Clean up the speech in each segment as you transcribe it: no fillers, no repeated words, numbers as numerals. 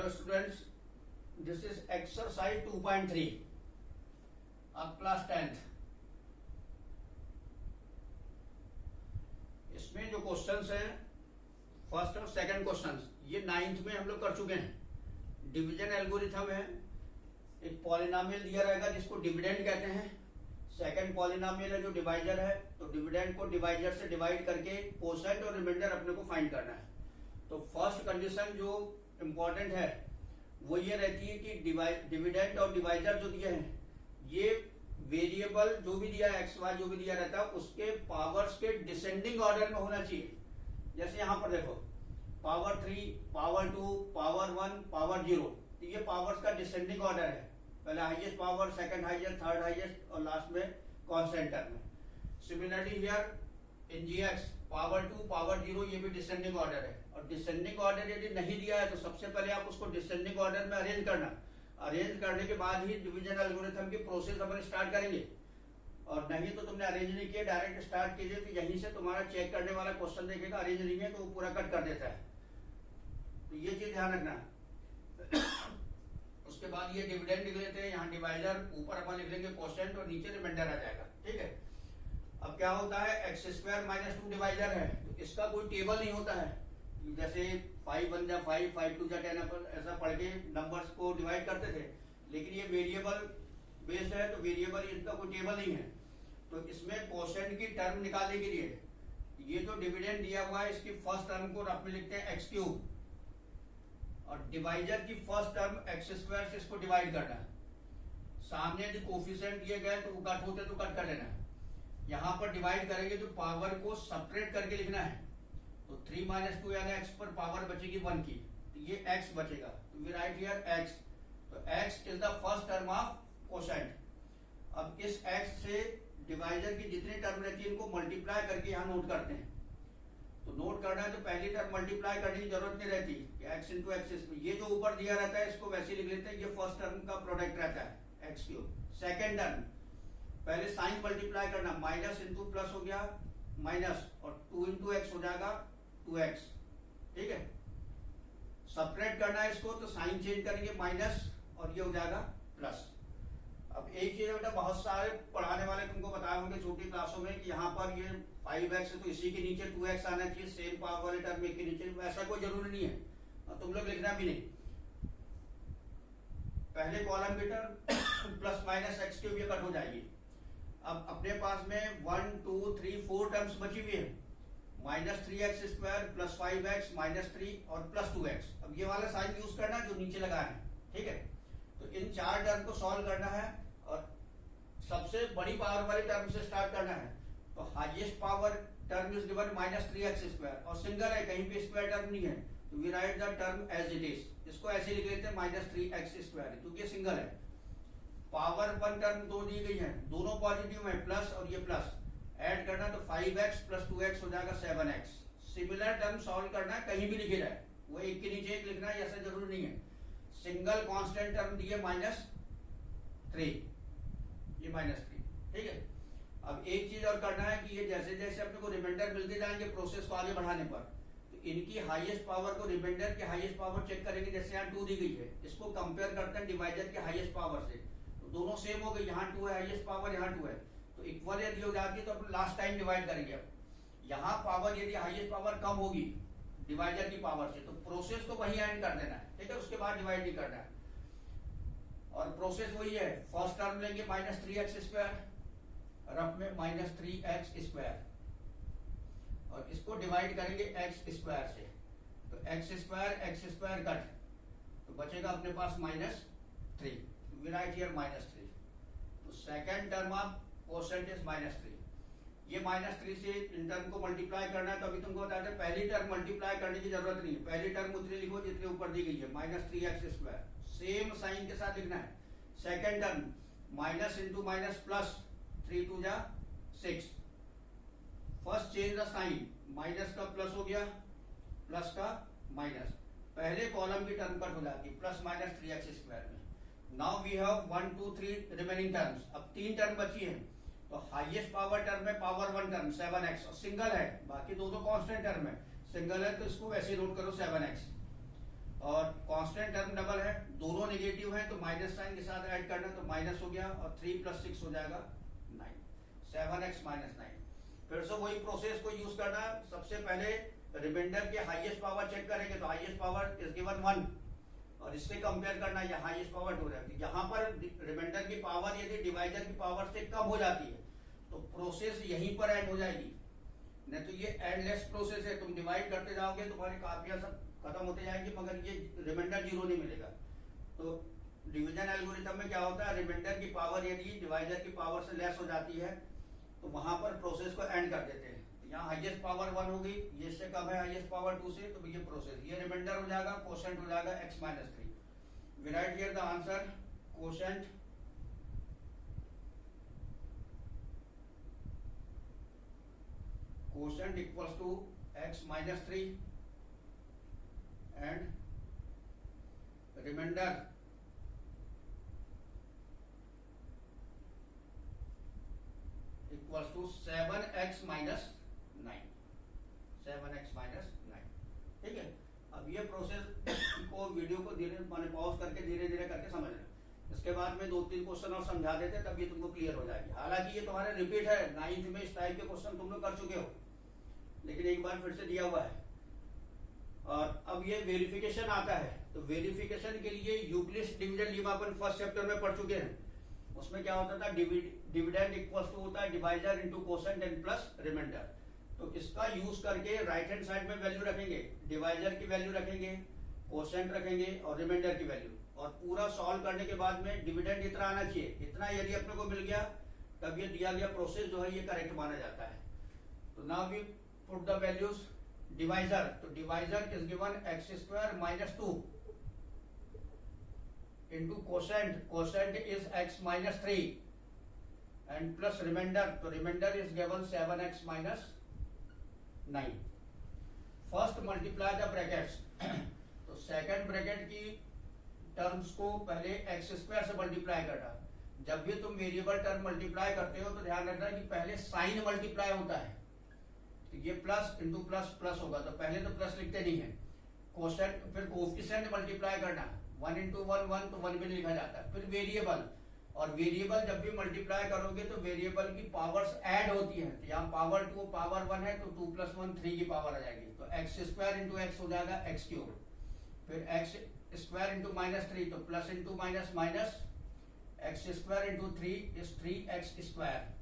Hello students, this is exercise 2.3 of class 10th। इसमें जो questions हैं फर्स्ट और सेकंड क्वेश्चंस ये 9th में हम लोग कर चुके हैं। डिवीजन एल्गोरिथम है, एक पॉलिनोमियल दिया रहेगा जिसको डिविडेंड कहते हैं। सेकंड पॉलिनोमियल है जो डिवाइजर है, तो डिविडेंड को डिवाइजर से डिवाइड करके कोसेंट और रिमाइंडर अपने को फाइंड करना है। तो फर्स्ट कंडीशन जो इम्पोर्टेंट है वो ये रहती है कि डिविडेंड और डिवाइजर जो दिए हैं ये वेरिएबल जो भी दिया है एक्स वाई जो भी दिया रहता है उसके पावर्स के डिसेंडिंग ऑर्डर में होना चाहिए। जैसे यहां पर देखो पावर 3, पावर 2, पावर 1, पावर 0, तो ये पावर्स का डिसेंडिंग ऑर्डर है। पहले highest power, second highest, third highest और लास्ट में कांस्टेंट टर्म में। Similarly here in GX power 2, power 0 ये भी डिसेंडिंग ऑर्डर है। और डिसेंडिंग ऑर्डर यदि नहीं दिया है तो सबसे पहले आप उसको डिसेंडिंग ऑर्डर में अरेंज करना। अरेंज करने के बाद ही डिवीजन एल्गोरिथम की प्रोसेस अपन स्टार्ट करेंगे। और नहीं तो तुमने अरेंज नहीं किया, डायरेक्ट स्टार्ट कीजिए तो यहीं से तुम्हारा चेक करने वाला क्वेश्चन देखेगा अरेंज नहीं है तो वो पूरा कट कर देता है। तो ये चीज ध्यान रखना। उसके बाद ये डिविडेंड लिख लेते हैं, यहाँ डिवाइजर, ऊपर अपन लिख लेंगे कोसेंट और नीचे रिमाइंडर आ जाएगा। ठीक है। अब क्या होता है, एक्स स्क्वायर माइनस 2 डिवाइजर है तो इसका कोई टेबल नहीं होता है। जैसे 5 1 जा 5, 5 2 जा 10 अपन ऐसा पढ़ के नंबर्स को डिवाइड करते थे, लेकिन ये वेरिएबल बेस्ड है तो वेरिएबल इसका कोई टेबल नहीं है। तो इसमें कोसेंट की टर्म निकालने के लिए ये जो डिविडेंड दिया हुआ है इसकी फर्स्ट टर्म को रफ में लिखते हैं एक्स क्यूब, और डिवाइजर की फर्स्ट टर्म एक्स स्क्वायर से इसको डिवाइड करना है। सामने यदि कोफिशिएंट दिए गए तो वो कट होते तो कट कर लेना है। यहां पर डिवाइड करेंगे तो पावर को सेपरेट करके लिखना है। तो 3 - 2 यानी x पर पावर बचेगी 1 की, तो ये x बचेगा। तो वी राइट हियर x। तो x is the first term of quotient. अब इस x से डिवाइजर की जितनी टर्म रहती है इनको मल्टीप्लाई करके यहाँ नोट करते हैं। तो नोट करना है तो पहली टर्म मल्टीप्लाई करने की जरूरत नहीं रहती कि x इंटू एक्स। ये जो ऊपर दिया रहता है इसको वैसे लिख लेते हैं, ये फर्स्ट टर्म का प्रोडक्ट रहता है एक्स क्यूब। सेकेंड टर्म पहले साइन मल्टीप्लाई करना, माइनस इंटू प्लस हो गया माइनस, और 2 इंटू एक्स हो जाएगा 2x। ठीक है। सेपरेट करना है इसको तो साइन चेंज करेंगे माइनस और ये हो जाएगा प्लस। अब एक चीज बेटा बहुत सारे पढ़ाने वाले तुमको बताए होंगे छोटी क्लासों में कि यहाँ पर ये 5x है तो इसी के नीचे 2x आना चाहिए, सेम पावर वाले टर्म एक के नीचे। ऐसा कोई जरूरी नहीं है और तुम लोग लिखना भी नहीं। पहले कॉलम की term plus minus x cube ये कट हो जाएगी। अब अपने पास में 1 2 3 4 टर्म्स बची हुई है, -3x स्क्वायर प्लस 5x -3 और प्लस 2x। अब ये वाला साइन यूज करना है जो नीचे लगा है। ठीक है। तो इन 4 टर्म को सॉल्व करना है और सबसे बड़ी पावर वाली टर्म से स्टार्ट करना है। तो highest power term is given -3x square और सिंगल है, कहीं पे स्क्वायर टर्म नहीं है, तो we write the term as it is. इसको ऐसे लिख लेते हैं -3x स्क्वायर क्योंकि ये सिंगल है। पावर 1 टर्म 2 दी गई है, दोनों पॉजिटिव है, प्लस और ये प्लस। ऐड करना तो 5x प्लस 2x हो जाएगा 7x। सिमिलर टर्म सॉल्व करना है, कहीं भी लिखे जाए, वो एक के नीचे एक लिखना है ऐसा जरूरी नहीं है। सिंगल कांस्टेंट टर्म दिए -3, ये -3। ठीक है। अब एक चीज और करना है कि ये जैसे जैसे अपने को रिमाइंडर मिलते जाएंगे प्रोसेस को आगे बढ़ाने पर, तो इनकी हाईएस्ट पावर को रिमाइंडर की हाईएस्ट पावर चेक करेंगे। जैसे यहाँ 2 दी गई है, इसको कंपेयर करते हैं डिवाइजर के हाईएस्ट पावर से, तो दोनों सेम हो गए। यहाँ 2 है हाईएस्ट पावर, यहाँ 2 है, तो इक्वल यदि हो जाती है तो अपन लास्ट टाइम डिवाइड करेंगे। अब यहाँ पावर यदि हाईएस्ट पावर कम होगी डिवाइजर की पावर से तो प्रोसेस को वही एंड कर देना है। ठीक है। उसके बाद डिवाइड नहीं करना है और प्रोसेस वही है। फर्स्ट टर्म लेंगे -3x स्क्वायर, रफ में -3x स्क्वायर, और इसको डिवाइड करेंगे x स्क्वायर से। तो x स्क्वायर कट तो बचेगा अपने पास -3। We right here -3। तो second term of quotient is -3। ये -3 से इन टर्म को मल्टीप्लाई करना है। तो अभी तुमको बताते हैं पहली टर्म मल्टीप्लाई करने की जरूरत नहीं है, पहली टर्म उतनी लिखो जितनी ऊपर दी गई है -3x स्क्वायर, सेम साइन के साथ लिखना है। Second term minus into minus plus, 3 2 जा 6। First change the sign, minus का प्लस हो गया, प्लस का माइनस। पहले कॉलम की टर्म कट हो जाती है प्लस -3x स्क्वायर में। Now we have 1 2 3 remaining terms. अब 3 टर्म बची है, तो हाईएस्ट पावर टर्म में पावर 1 टर्म 7x, और सिंगल है, बाकी दो कांस्टेंट टर्म है। सिंगल है तो इसको वैसे नोट करो 7x। और कांस्टेंट टर्म डबल है, दोनों नेगेटिव है तो माइनस साइन के साथ ऐड करना, तो माइनस हो गया और 3 + 6 हो जाएगा 9, 7x - 9। फिर से वही प्रोसेस को यूज करना। सबसे पहले रिमाइंडर के हाईएस्ट पावर चेक करेंगे, तो हाईएस्ट पावर इज गिवन 1 और इससे कंपेयर करना, ये हाईएस्ट पावर 2 है। यहाँ पर रिमाइंडर की पावर यदि डिवाइजर की पावर से कम हो जाती है तो प्रोसेस यहीं पर एंड हो जाएगी, नहीं तो ये एंडलेस प्रोसेस है। तुम डिवाइड करते जाओगे, तुम्हारी कापियां सब खत्म होते जाएंगी, मगर ये रिमाइंडर 0 नहीं मिलेगा। तो डिवीजन एल्गोरिथम में क्या होता है, रिमाइंडर की पावर यदि डिवाइजर की पावर से लेस हो जाती है तो वहां पर प्रोसेस को एंड कर देते हैं। तो यहाँ हाईएस्ट पावर 1 होगी, ये इससे कम है हाईएस्ट पावर 2 से, तो ये प्रोसेस, ये रिमाइंडर हो जाएगा, कोशेंट हो जाएगा x - 3। We right here the answer, quotient quotient equals to x - 3 and remainder equals to 7x - 9, 7x - 9। ठीक है, अब ये प्रोसेस को वीडियो को धीरे माने पॉज करके धीरे धीरे करके समझ लें। इसके बाद में 2-3 क्वेश्चन और समझा देते तब ये तुमको क्लियर हो जाएगी। हालांकि ये तुम्हारे रिपीट है, 9th में इस टाइप के क्वेश्चन तुम लोग कर चुके हो, लेकिन एक बार फिर से दिया हुआ है। और अब ये वेरिफिकेशन आता है, तो वेरिफिकेशन के लिए यूक्लिड्स डिवीजन लीमा अपन फर्स्ट चैप्टर में पढ़ चुके हैं। उसमें क्या होता था, डिविडेंड इक्वल्स टू होता है divisor into quotient and plus remainder. तो इसका यूज करके राइट हैंड साइड में वैल्यू रखेंगे, डिवाइजर की वैल्यू रखेंगे, कोसेंट रखेंगे और रिमाइंडर की वैल्यू, और पूरा सॉल्व करने के बाद में डिविडेंड इतना आना चाहिए, इतना यदि अपने को मिल गया तब ये दिया गया प्रोसेस जो है ये करेक्ट माना जाता है। तो now we put the values. Divisor, तो divisor is given x² - 2 into quotient, quotient is x - 3 and plus remainder, तो remainder is given 7x - 9। First multiply the brackets, तो सेकंड ब्रैकेट की टर्म्स को पहले x² से मल्टीप्लाई करना। जब भी तुम वेरिएबल टर्म मल्टीप्लाई करते हो तो ध्यान रखना कि पहले साइन मल्टीप्लाई होता है, तो ये प्लस इंटू प्लस प्लस होगा, तो पहले तो प्लस लिखते नहीं है। कोसेंट, फिर कोएफिशिएंट मल्टीप्लाई करना, 1 × 1 1, तो 1 भी लिखा जाता है। फिर वेरिएबल, और वेरिएबल जब भी मल्टीप्लाई करोगे तो वेरिएबल की पावर्स ऐड होती हैं, तो यहाँ पावर 2 पावर 1 है तो 2 + 1 3 की पावर आ जाएगी, तो x² × x हो जाएगा x³। फिर x² × -3, तो plus into minus minus, x² × 3 is 3x²।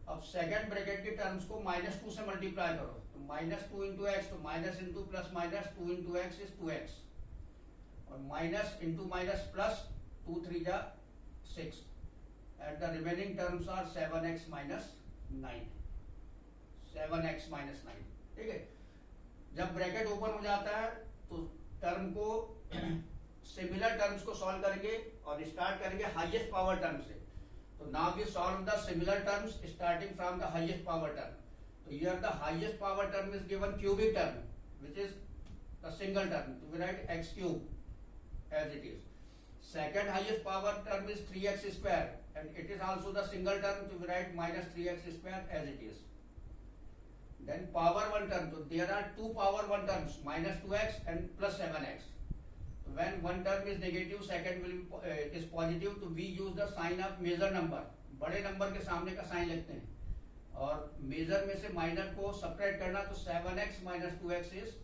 अब सेकंड ब्रैकेट की टर्म्स को -2 से मल्टीप्लाई करो, तो -2 × x, तो minus into plus minus 2 × x is 2x, और minus into minus plus 2 × 3 = 6 and the remaining terms are 7x - 9, 7x - 9। ठीक है, जब ब्रैकेट ओपन हो जाता है तो टर्म को सिमिलर टर्म्स को सॉल्व करेंगे और स्टार्ट करेंगे हाईएस्ट पावर टर्म से। तो now we solve the similar terms starting from the highest power term. तो here the highest power term is given cubic term which is the single term, तो we write x³ as it is. Second highest power term is 3x² and it is also the single term, so we write -3x² as it is. Then power 1 term, so there are two power 1 terms, -2x and +7x. So when one term is negative, second will is positive, तो we use the sign of major number, बड़े number के सामने का sign लिखते हैं, और major में से माइनर को सब्ट्रैक्ट करना, तो 7x - 2x is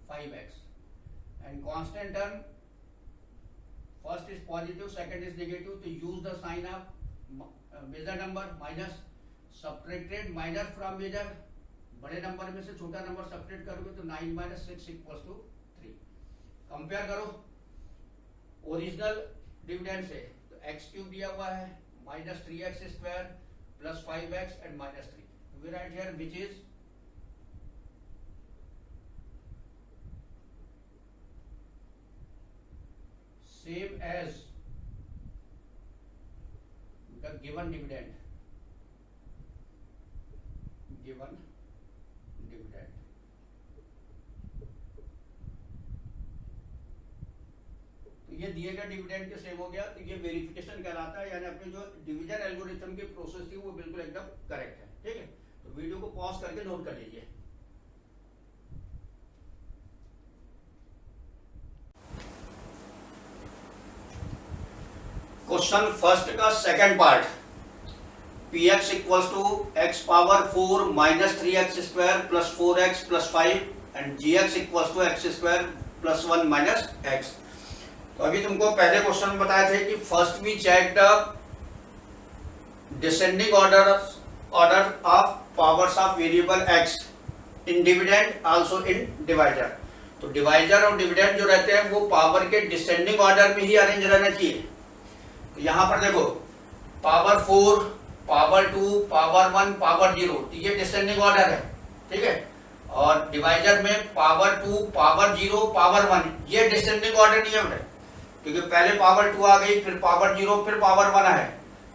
5x. And constant term, first is positive, second is negative, to use the sign of major number minus, subtracted minor from major, बड़े नंबर में से छोटा नंबर सब्ट्रैक्ट करोगे तो 9 - 6 = 3। कंपेयर करो ओरिजिनल डिविडेंड से, तो x³ दिया हुआ है, -3x² + 5x and -3, we write here which is same as the given dividend, तो ये दिए गए डिविडेंड के सेम हो गया, तो ये वेरिफिकेशन कहलाता है, यानी अपनी जो डिवीजन एल्गोरिथम की प्रोसेस थी वो बिल्कुल एकदम करेक्ट है। ठीक है, तो वीडियो को पॉज करके नोट कर लीजिए। क्वेश्चन फर्स्ट का second part, P X equals to X power 4 minus 3x स्क्वायर plus 4x plus 5 and G X equals to x square plus 1 minus X. तो अभी तुमको पहले क्वेश्चन में बताए थे कि first we check the descending order of powers of variable X in dividend also in divisor. तो डिवाइजर और डिविडेंड जो रहते हैं वो पावर के डिसेंडिंग ऑर्डर में ही अरेंज रहना चाहिए। तो यहाँ पर देखो पावर 4, पावर 2, पावर 1, पावर 0, तो ये डिसेंडिंग ऑर्डर है, ठीक है। और डिवाइजर में पावर 2, पावर 0, पावर 1, ये डिसेंडिंग ऑर्डर नियम है, क्योंकि पहले पावर 2 आ गई, फिर पावर 0, फिर पावर 1 है।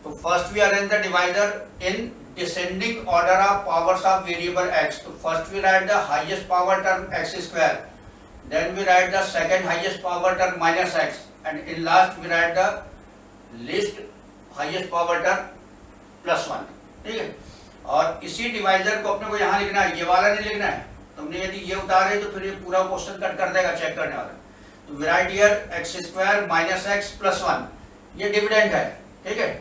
तो first we arrange the divisor in descending order of powers of variable x. So first we write the highest power term x square, then we write the second highest power term minus x, and in last we write the least highest power term plus 1, ठीक है। और इसी divisor को अपने को यहाँ लिखना है, ये वाला नहीं लिखना है। तुमने यदि ये उतारे तो फिर ये पूरा क्वेश्चन कट कर देगा चेक करने वाला। तो we write here x square minus x plus 1, ये डिविडेंड है, ठीक है।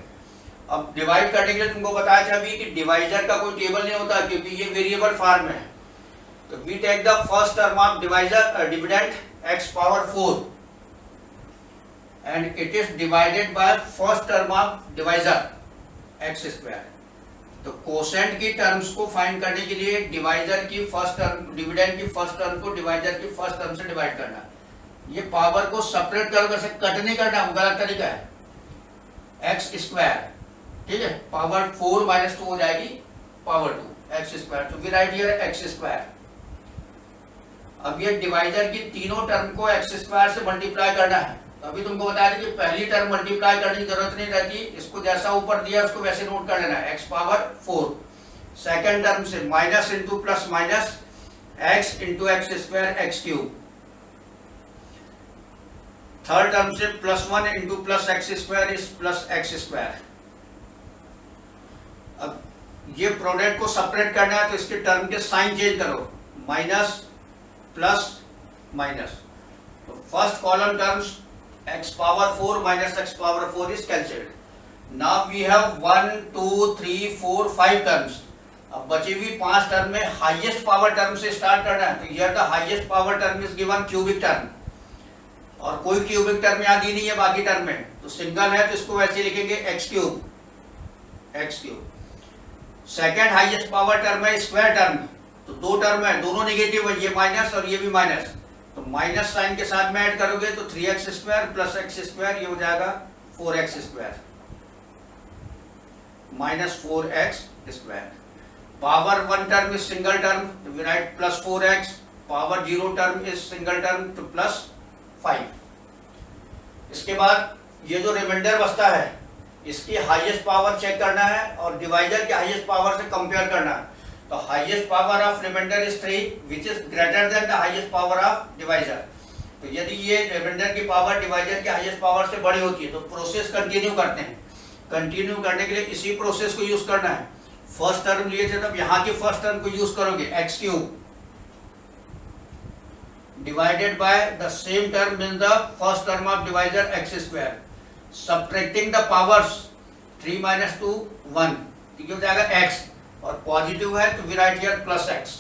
अब डिवाइड करने के लिए तुमको बताया था अभी कि डिवाइजर का कोई टेबल नहीं होता, क्योंकि ये वेरिएबल फॉर्म में है। तो we take the first term of divisor dividend x power 4 and it is divided by first term of divisor x square. तो कोसेंट की टर्म्स को फाइंड करने के लिए डिवाइजर की फर्स्ट टर्म, डिविडेंड की फर्स्ट टर्म को डिवाइजर की फर्स्ट टर्म से डिवाइड करना। ये पावर को सेपरेट करके से कट नहीं करना, वो गलत तरीका है। x स्क्वायर, ठीक है, पावर 4 माइनस 2 हो जाएगी पावर 2 एक्स स्क्वायर। तो we right here X square. अब ये डिवाइजर की तीनों टर्म को एक्स स्क्वायर से मल्टीप्लाई करना है। तो अभी तुमको बता दें कि पहली टर्म मल्टीप्लाई करने की जरूरत नहीं रहती, इसको जैसा ऊपर दिया उसको वैसे नोट कर लेना है, एक्स पावर 4। सेकेंड टर्म से minus into plus minus x into x square x cube. Third term से plus 1 into plus x square is plus x square. अब ये प्रोडक्ट को सेपरेट करना है तो इसके टर्म के साइन चेंज करो, माइनस प्लस माइनस। तो first column terms x power 4 minus x power 4 is cancelled. Now we have 1 2 3 4 5 terms. अब बची हुई 5 टर्म में हाईएस्ट पावर टर्म से स्टार्ट करना है। तो here the highest power term is given cubic term, और कोई क्यूबिक टर्म यहाँ दी नहीं है बाकी टर्म में, तो सिंगल है तो इसको वैसे लिखेंगे x cube, x cube. Second highest power term है स्क्वायर टर्म, तो दो टर्म है, दोनों नेगेटिव है, ये माइनस और ये भी माइनस। तो माइनस साइन के साथ में ऐड करोगे तो 3x स्क्वायर प्लस एक्स स्क्वायर, ये हो जाएगा 4x square minus 4x square. Power 1 term is single term, तो we write plus 4x। Power 0 term is single term, तो प्लस 5। इसके बाद ये जो रिमाइंडर बचता है इसकी हाईएस्ट पावर चेक करना है और डिवाइजर के हाईएस्ट पावर से कंपेयर करना है। तो highest power of remainder is 3 which is greater than the highest power of divisor. तो यदि ये रिमाइंडर की पावर डिवाइजर के हाईएस्ट पावर से बड़ी होती है तो प्रोसेस कंटिन्यू करते हैं। कंटिन्यू करने के लिए इसी प्रोसेस को यूज करना है। फर्स्ट टर्म लिए थे तब यहाँ की फर्स्ट टर्म को यूज करोगे, x cube divided by the same term means the first term of divisor x square. Subtracting the powers 3 minus 2 1, ठीक हो जाएगा x, और पॉजिटिव है तो we write here plus x,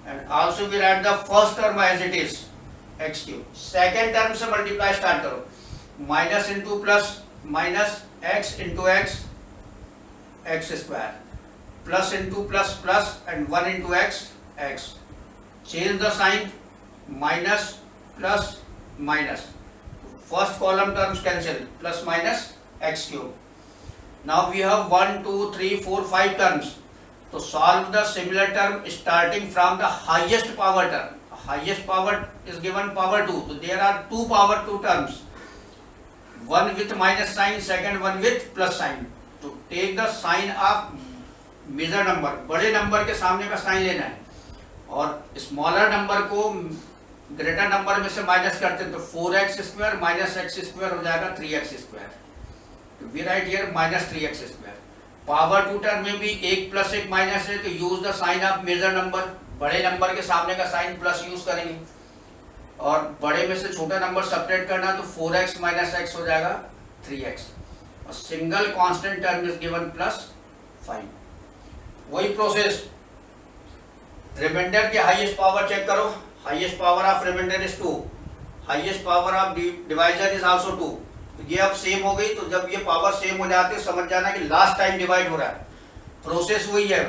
and also we write the first term as it is x cube। Second term से multiply start करो, minus into plus minus x into x X square, plus into plus plus and 1 into x x। Change the sign, minus plus minus, first column terms cancel, plus minus x cube. Now we have 1 2 3 4 5 terms. To solve the similar term starting from the highest power term. Highest power is given power 2. So there are 2 power 2 terms. One with minus sign, second one with plus sign. To take the sign of major number, बड़े number के सामने का sign लेना है, और smaller number को greater number में से माइनस करते हैं। तो 4x square minus x square हो जाएगा 3x स्क्वायर। तो we right here minus 3x square. Power 2 term में भी एक प्लस एक माइनस है, तो use the sign of major number, बड़े नंबर के सामने का साइन प्लस यूज करेंगे। और बड़े में से छोटा नंबर सब्ट्रैक्ट करना तो 4x माइनस एक्स हो जाएगा 3x, और single constant term is given +5। वही प्रोसेस, रिमाइंडर की हाईएस्ट पावर चेक करो, highest power of remainder is 2, highest power of divisor is also 2। ये अब सेम हो गई, तो जब ये पावर सेम हो जाती है समझ जाना कि लास्ट टाइम डिवाइड हो रहा है। प्रोसेस वही है,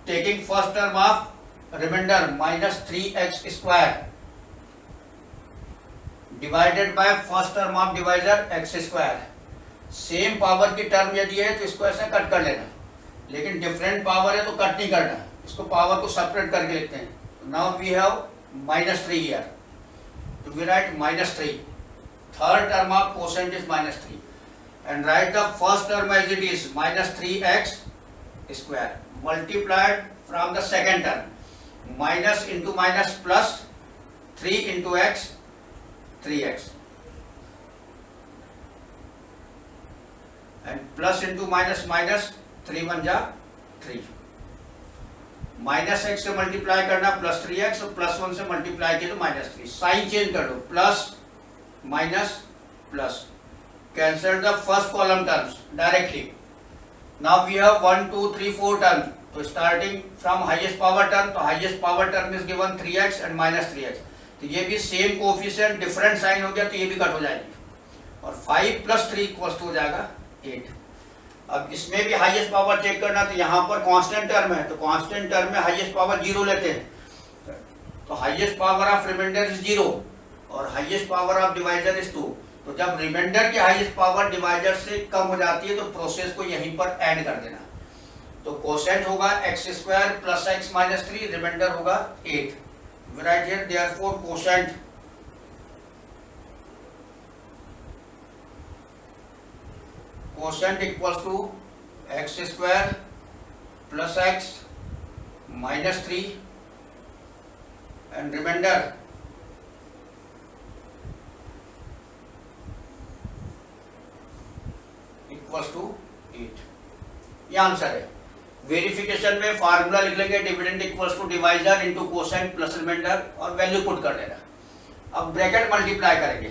taking first term of remainder -3x² divided by first term of divisor x²। Same power की टर्म यदि है तो इसको ऐसे कट कर लेना, लेकिन डिफरेंट पावर है तो कट नहीं करना, इसको पावर को सेपरेट करके लिखते हैं। नाउ वी हैव -3 हियर, तो we write -3, third term of quotient is -3, and write the first term as it is -3x² multiplied from the second term, minus into minus plus 3 into x 3x, and plus into minus minus 3 1 जा 3, minus x से multiply करना plus 3x, और plus 1 से multiply किया तो -3। Sign change कर दो, plus minus plus, cancel the first column terms directly. Now we have 1 2 3 4 terms, तो starting from highest power term, तो highest power term is given 3x and -3x, तो ये भी सेम कोफिशिएंट डिफरेंट साइन हो गया तो ये भी कट हो जाएगी, और 5 + 3 = हो जाएगा 8। अब इसमें भी हाईएस्ट पावर चेक करना, तो यहाँ पर कांस्टेंट टर्म है, तो कांस्टेंट टर्म में हाईएस्ट पावर 0 लेते हैं, तो highest power of remainder is 0 और highest power of divisor is 2। तो जब रिमाइंडर की हाईएस्ट पावर डिवाइजर से कम हो जाती है तो प्रोसेस को यहीं पर ऐड कर देना, तो कोसेंट होगा x² + x - 3, रिमाइंडर होगा 8। We right here therefore quotient equals to x² + x - 3 and remainder equals to 8। ये आंसर है। वेरिफिकेशन में फार्मूला लिख लेंगे, dividend equals to divisor into quotient plus remainder, और वैल्यू पुट कर देना। अब ब्रैकेट मल्टीप्लाई करेंगे,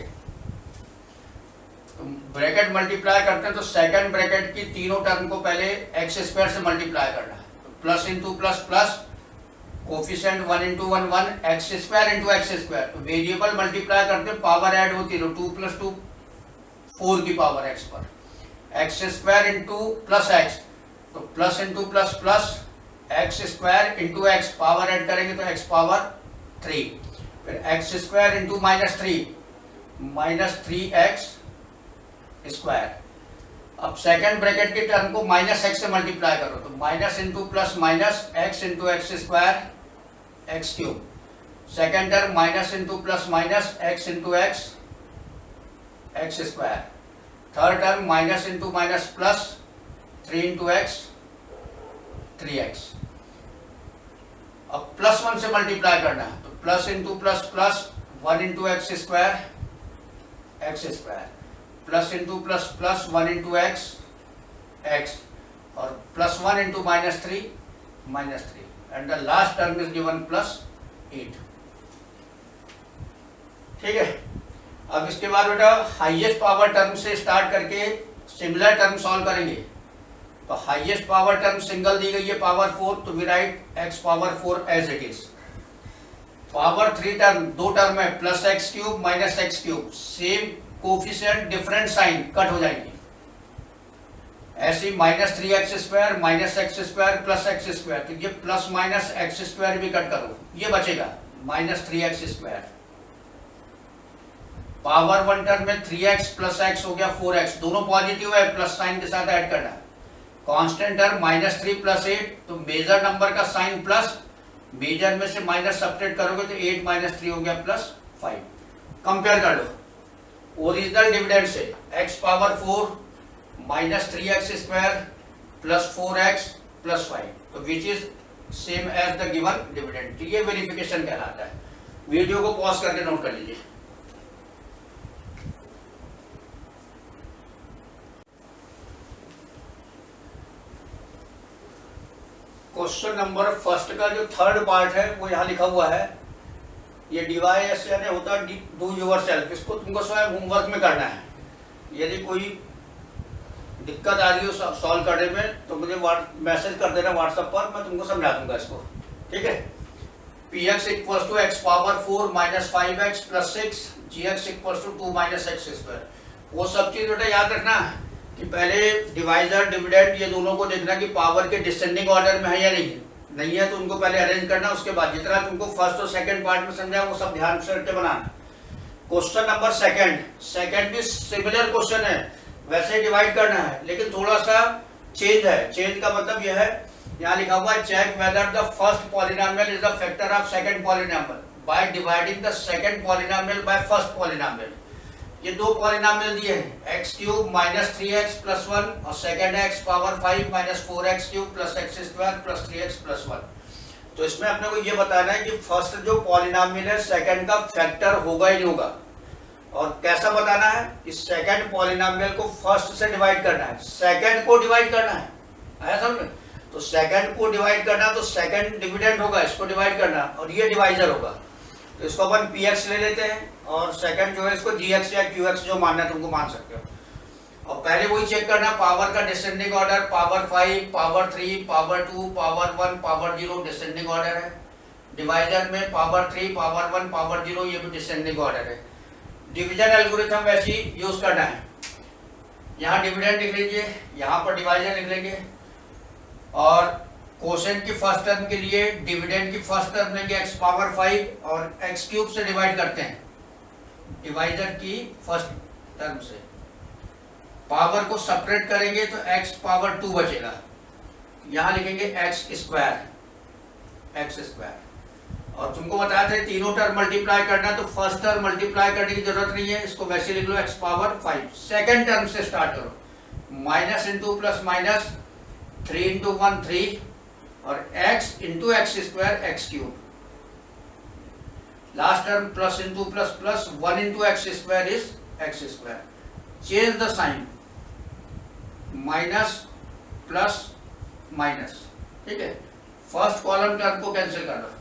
तो ब्रैकेट मल्टीप्लाई करते हैं तो सेकंड ब्रैकेट की तीनों टर्म को पहले x² से मल्टीप्लाई करना है, तो plus into plus plus, coefficient 1 × 1 1, x² × x², तो वेरिएबल मल्टीप्लाई करते पावर ऐड होती है, तो 2 + 2 4 की पावर x पर, x² इंटू प्लस एक्स, तो plus into plus plus x² into x, power add करेंगे तो x पावर 3, फिर x² इंटू -3 -3x²। अब सेकंड ब्रैकेट की टर्म को -x से मल्टीप्लाई करो, तो minus into plus minus x into x² x³, second term minus into plus minus x into x x², third term minus into minus plus 3 into x 3x। अब +1 से multiply करना है, तो plus into plus plus 1 into x² x², plus into plus plus 1 into x x, और +1 into -3 -3, and the last term is given +8। ठीक है। अब इसके बाद बेटा हाईएस्ट पावर टर्म से स्टार्ट करके सिमिलर टर्म सॉल्व करेंगे। तो हाईएस्ट पावर टर्म सिंगल दी गई है पावर 4, तो we write x⁴ as it is. Power 3 term, दो टर्म है, +x³ -x³, same coefficient different sign, cut हो जाएंगे। ऐसे ही -3x² -x² +x², तो ये प्लस माइनस x² भी कट करो, ये बचेगा -3x²। पावर 1 टर्म में 3x + x हो गया 4x, दोनों पॉजिटिव है, प्लस साइन के साथ ऐड करना। कांस्टेंट टर्म -3 + 8, तो मेजर नंबर का साइन प्लस, मेजर में से माइनस सब्ट्रैक्ट करोगे तो 8 - 3 हो गया +5। कंपेयर कर लो ओरिजिनल डिविडेंड से, x⁴ -3x² + 4x + 5, तो which is same as the given dividend. तो ये वेरिफिकेशन कहलाता है। वीडियो को पॉज करके नोट कर लीजिए। क्वेश्चन नंबर फर्स्ट का जो थर्ड पार्ट है वो यहाँ लिखा हुआ है, ये DYS यानी होता है डू योर सेल्फ, इसको तुमको स्वयं होमवर्क में करना है। यदि कोई दिक्कत आ रही हो सॉल्व करने में तो मुझे मैसेज कर देना व्हाट्सएप पर, मैं तुमको समझा दूंगा इसको, ठीक है। Px equals to x power 4 minus 5x plus 6, Gx equals to 2 minus x square. वो सब चीज बेटा याद रखना है कि पहले डिवाइजर डिविडेंड ये दोनों को देखना कि पावर के डिसेंडिंग ऑर्डर में है या नहीं है तो उनको पहले अरेंज करना, उसके बाद जितना तुमको फर्स्ट और सेकंड पार्ट में समझा वो सब ध्यान से रख के बनाना। क्वेश्चन नंबर सेकंड भी सिमिलर क्वेश्चन है, वैसे डिवाइड करना है लेकिन थोड़ा सा चेंज है। चेंज का मतलब यह है, यहाँ लिखा हुआ है check whether the first polynomial is the factor of second polynomial by dividing the second polynomial by first polynomial. ये दो पॉलिनोमियल दिए हैं, x cube minus 3x plus 1 और second x power 5 minus 4x cube plus x square plus 3x plus 1। तो इसमें अपने को ये बताना है कि फर्स्ट जो पॉलिनोमियल है सेकंड का फैक्टर होगा ही नहीं होगा। और कैसा बताना है कि सेकंड पॉलिनोमियल को फर्स्ट से डिवाइड करना है, सेकंड को डिवाइड करना है, आया समझ। तो सेकंड को डिवाइड करना तो सेकंड डिविडेंड होगा, इसको डिवाइड करना, और ये डिवाइजर होगा। तो इसको अपन px ले लेते हैं और सेकंड जो है इसको gx या qx जो मानना है तुमको मान सकते हो। और पहले वही चेक करना, पावर का descending order power 5 power 3 power 2 power 1 power 0 descending order है। डिवाइजर में पावर 3 पावर 1 पावर 0 ये भी डिसेंडिंग ऑर्डर है। डिवीजन एल्गोरिथम वैसे ही यूज करना है, यहाँ डिविडेंड लिख लीजिए, यहाँ पर डिवाइजर लिख लेंगे, और कोशेंट की फर्स्ट टर्म के लिए डिविडेंड की फर्स्ट टर्म लेंगे x पावर 5 और x क्यूब से डिवाइड करते हैं डिवाइजर की फर्स्ट टर्म से। पावर को सेपरेट करेंगे तो x पावर 2 बचेगा, यहाँ लिखेंगे x स्क्वायर। और तुमको बताया था तीनों टर्म मल्टीप्लाई करना, तो फर्स्ट टर्म मल्टीप्लाई करने की जरूरत नहीं है, इसको वैसे लिख लो x पावर 5। सेकेंड टर्म से स्टार्ट करो, minus into plus minus 3 into 1 3 और x into x square x cube. Last term plus into plus plus 1 into x square is x square. Change the sign, minus plus minus, ठीक है। First column term को cancel कर दो।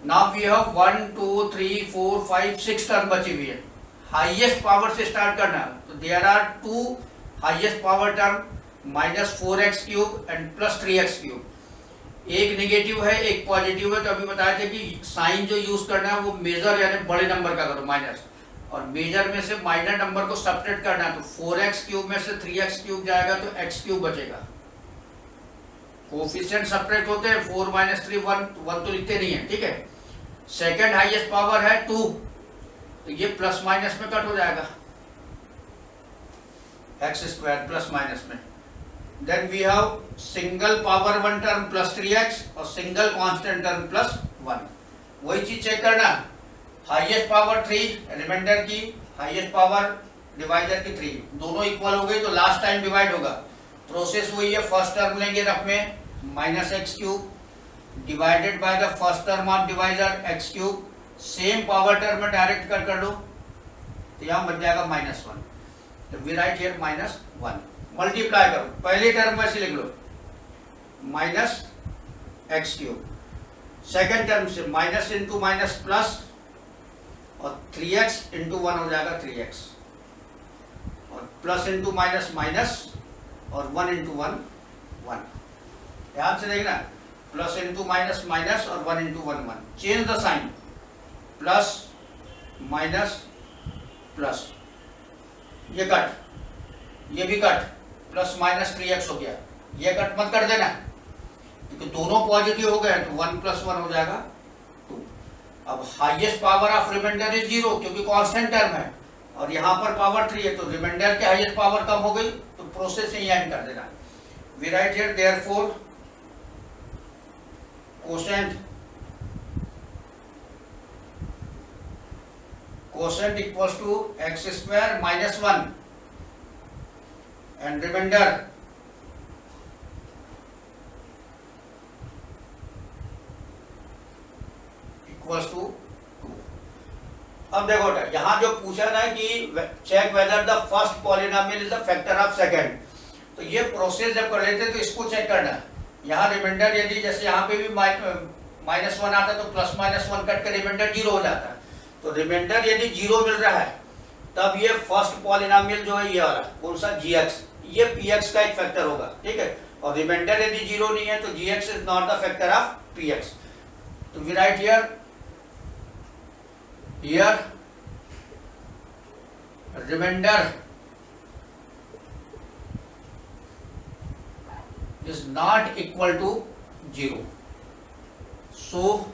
Now we have 1 2 3 4 5 6 term बची हुई है। Highest power से start करना, तो there are 2 highest power term, minus 4x cube and plus 3x cube. एक नेगेटिव है एक पॉजिटिव है, तो अभी बताए थे कि साइन जो यूज करना है वो मेजर यानी बड़े नंबर का करो माइनस, और मेजर में से माइनर नंबर को सब्ट्रैक्ट करना है, तो 4x क्यूब में से 3x क्यूब जाएगा तो x क्यूब बचेगा। कोफिशिएंट सब्ट्रैक्ट होते हैं, 4 माइनस 3 1 तो लिखते नहीं है, ठीक है। सेकंड हाईएस्ट पावर है 2, तो ये प्लस माइनस में कट हो जाएगा, एक्स स्क्वायर प्लस माइनस में। Then we have single power 1 term plus 3x और सिंगल कांस्टेंट टर्म प्लस 1। वही चीज चेक करना, हाईएस्ट पावर 3 रिमाइंडर की हाईएस्ट पावर डिवाइजर की 3 दोनों इक्वल हो गई तो लास्ट टाइम डिवाइड होगा। प्रोसेस वही है, फर्स्ट टर्म लेंगे रफ में minus x cube divided by the first term of divisor x cube, same power term में डायरेक्ट कर दो तो यहाँ बन जाएगा -1। तो वी राइट हियर -1। मल्टीप्लाई करो, पहली टर्म वैसे लिख लो minus x cube, second term से माइनस इंटू माइनस प्लस और 3x इंटू 1 हो जाएगा 3x, और प्लस इंटू माइनस माइनस और 1 इंटू 1 1। ध्यान से देखना, प्लस इंटू माइनस माइनस और 1 into 1 1। Change the sign, plus minus plus, ये कट, ये भी कट, प्लस माइनस 3x हो गया, ये कट मत कर देना क्योंकि दोनों पॉजिटिव हो गए तो 1 + 1 हो जाएगा 2। अब highest power of remainder is 0 क्योंकि कांस्टेंट टर्म है, और यहाँ पर पावर 3 है तो रिमाइंडर की हाईएस्ट पावर कम हो गई, तो प्रोसेस यही एंड कर देना। We right here therefore quotient equals to x square minus 1 and remainder equals to 2। अब देखो यहाँ जो पूछा ना कि check whether the first polynomial is the factor of second, तो ये प्रोसेस जब कर लेते हैं तो इसको चेक करना है। यहाँ रिमाइंडर यदि जैसे यहाँ पे भी -1 आता तो प्लस -1 कट के रिमाइंडर 0 हो जाता। तो रिमाइंडर यदि 0 मिल रहा है तब ये फर्स्ट पॉलिनोमियल जो है ये वाला कौन सा gx, ये px का एक फैक्टर होगा, ठीक है। और रिमाइंडर यदि 0 नहीं है तो gx is not the factor of px। तो we right here remainder is not equal to 0. So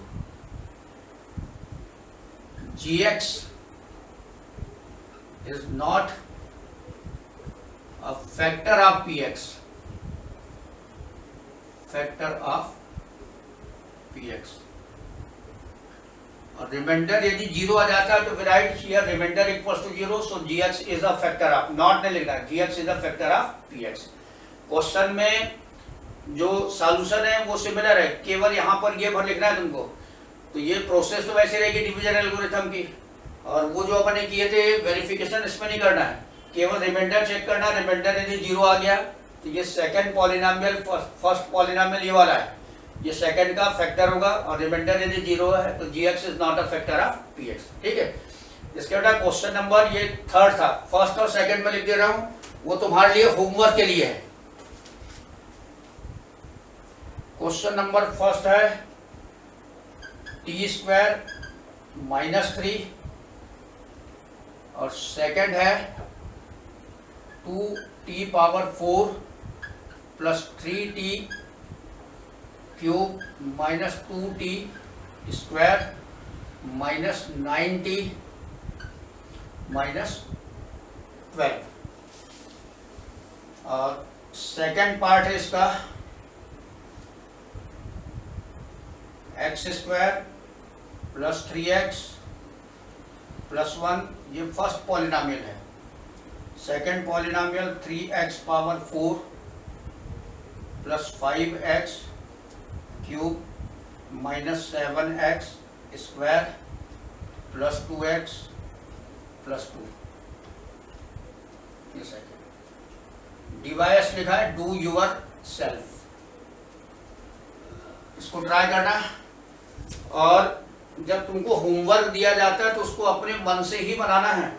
gx is not a factor of px, factor of px। और रिमाइंडर यदि 0 आ जाता है तो we right here remainder equals to 0, so gx is a factor of, not नहीं लिखना, gx is a factor of px। Question में जो सॉल्यूशन है वो सिमिलर है, केवल यहाँ पर ये भर लिखना है तुमको। तो ये प्रोसेस तो वैसे रहेगी डिवीजन एल्गोरिथम की, और वो जो अपने किए थे वेरिफिकेशन इसमें नहीं करना है, केवल रिमाइंडर चेक करना। रिमाइंडर यदि 0 आ गया तो ये सेकंड पॉलिनोमियल, फर्स्ट पॉलिनोमियल ये वाला है, ये सेकंड का फैक्टर होगा। और रिमाइंडर यदि 0 है तो gx is not a factor of px, ठीक है। इसके बाद क्वेश्चन नंबर ये थर्ड था, फर्स्ट और सेकंड में लिख दे रहा हूँ, वो तुम्हारे लिए होमवर्क के लिए है। क्वेश्चन नंबर फर्स्ट है t² -3 और सेकंड है 2t⁴ + 3t³ -2t² -9t -12। और सेकंड पार्ट है इसका x² + 3x + 1, ये फर्स्ट पॉलिनोमियल है। Second polynomial 3x⁴ + 5x³ -7x² + 2x + 2। ये सेकंड डिवाइस लिखा है डू योर सेल्फ, इसको ट्राई करना। और जब तुमको होमवर्क दिया जाता है तो उसको अपने मन से ही बनाना है,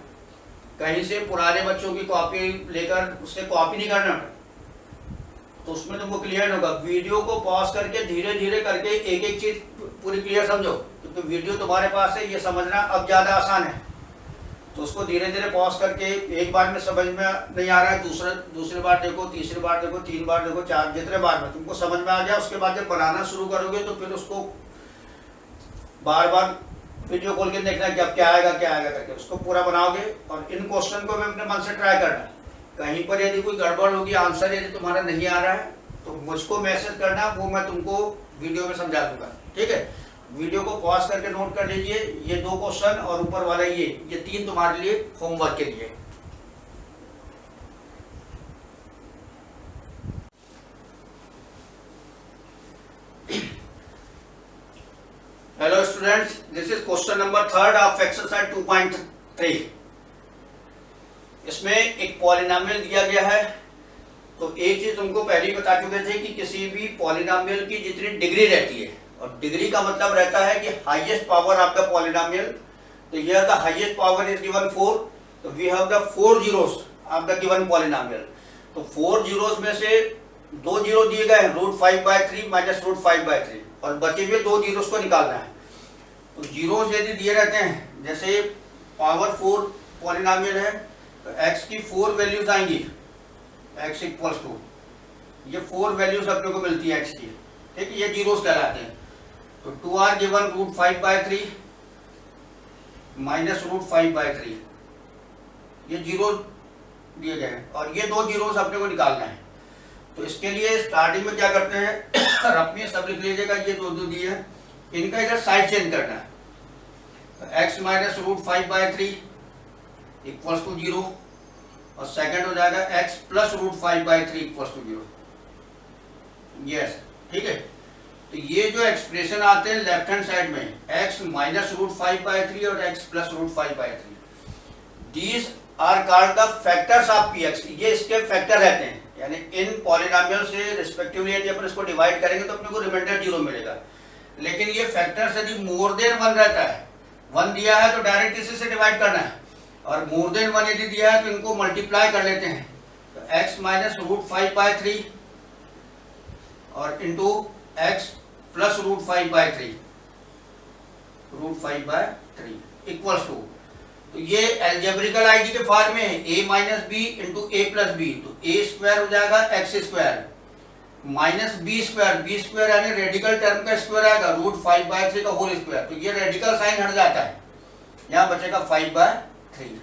कहीं से पुराने बच्चों की कॉपी लेकर उससे कॉपी नहीं करना। तो उसमें तुमको क्लियर होगा। वीडियो को पॉज करके धीरे धीरे करके एक एक चीज पूरी क्लियर समझो, क्योंकि तो वीडियो तुम्हारे पास है, ये समझना अब ज़्यादा आसान है। तो उसको धीरे धीरे पॉज करके, एक बार में समझ में नहीं आ रहा है दूसरी बार देखो, तीसरी बार देखो, 3 बार देखो, 4, जितने बार में तुमको समझ में आ गया, उसके बाद जब बनाना शुरू करोगे तो फिर उसको बार बार वीडियो खोल के देखना कि अब क्या आएगा करके उसको पूरा बनाओगे। और इन क्वेश्चन को मैं अपने मन से ट्राई करना। कहीं पर यदि कोई गड़बड़ होगी, आंसर यदि तुम्हारा नहीं आ रहा है तो मुझको मैसेज करना, वो मैं तुमको वीडियो में समझा दूंगा, ठीक है। वीडियो को पॉज करके नोट कर लीजिए, ये 2 क्वेश्चन और ऊपर वाला ये 3 तुम्हारे लिए होमवर्क के लिए। Hello students, this is question number 3 of exercise 2.3। इसमें एक पॉलिनोमियल दिया गया है। तो एक चीज तुमको पहले ही बता चुके थे कि किसी भी पॉलिनोमियल की जितनी डिग्री रहती है, और डिग्री का मतलब रहता है कि highest power of the polynomial. तो here the highest power is given 4, तो we have the 4 zeros of the given polynomial. तो 4 zeros में से 2 जीरो दिए गए हैं, √5/3 - √5/3, और बचे हुए 2 zeros को निकालना है। तो जीरोस यदि दिए रहते हैं, जैसे पावर 4 पॉलिनोमियल है तो x की 4 वैल्यूज आएंगी, x = ये 4 वैल्यूज अपने को मिलती है x की, ठीक है, ये जीरोस कहलाते हैं। तो 2 आर गिवन √5/3 - √5/3, ये जीरो दिए गए हैं, और ये 2 जीरोस अपने को निकालना है। तो इसके लिए स्टार्टिंग में क्या करते हैं, रफ सब लिख लीजिएगा, ये 2 दिए हैं, इनका इधर साइड चेंज करना है। तो x - √5/3 = 0, और सेकंड हो जाएगा x + √5/3 = 0। यस, ठीक है। तो ये जो एक्सप्रेशन आते हैं लेफ्ट हैंड साइड में, x - √5/3 और x + √5/3, these are called the factors of px। ये इसके फैक्टर रहते हैं, यानी इन पॉलिनोमियल से रिस्पेक्टिवली यदि अपन इसको डिवाइड करेंगे तो अपने को रिमाइंडर 0 मिलेगा। लेकिन ये फैक्टर्स यदि मोर देन 1 रहता है, 1 दिया है तो डायरेक्ट इसी से डिवाइड करना है, और मोर देन 1 यदि दिया है तो इनको मल्टीप्लाई कर लेते हैं। तो x माइनस √5/3 और into x plus √5/3 equals to, तो ये एल्जेब्रिकल आईडी के फॉर्म में है a minus b into a plus b, तो a स्क्वायर हो जाएगा x square minus b square यानी रेडिकल टर्म का स्क्वायर आएगा √5/3 का होल स्क्वायर, तो ये रेडिकल साइन हट जाता है, यहाँ बचेगा 5/3।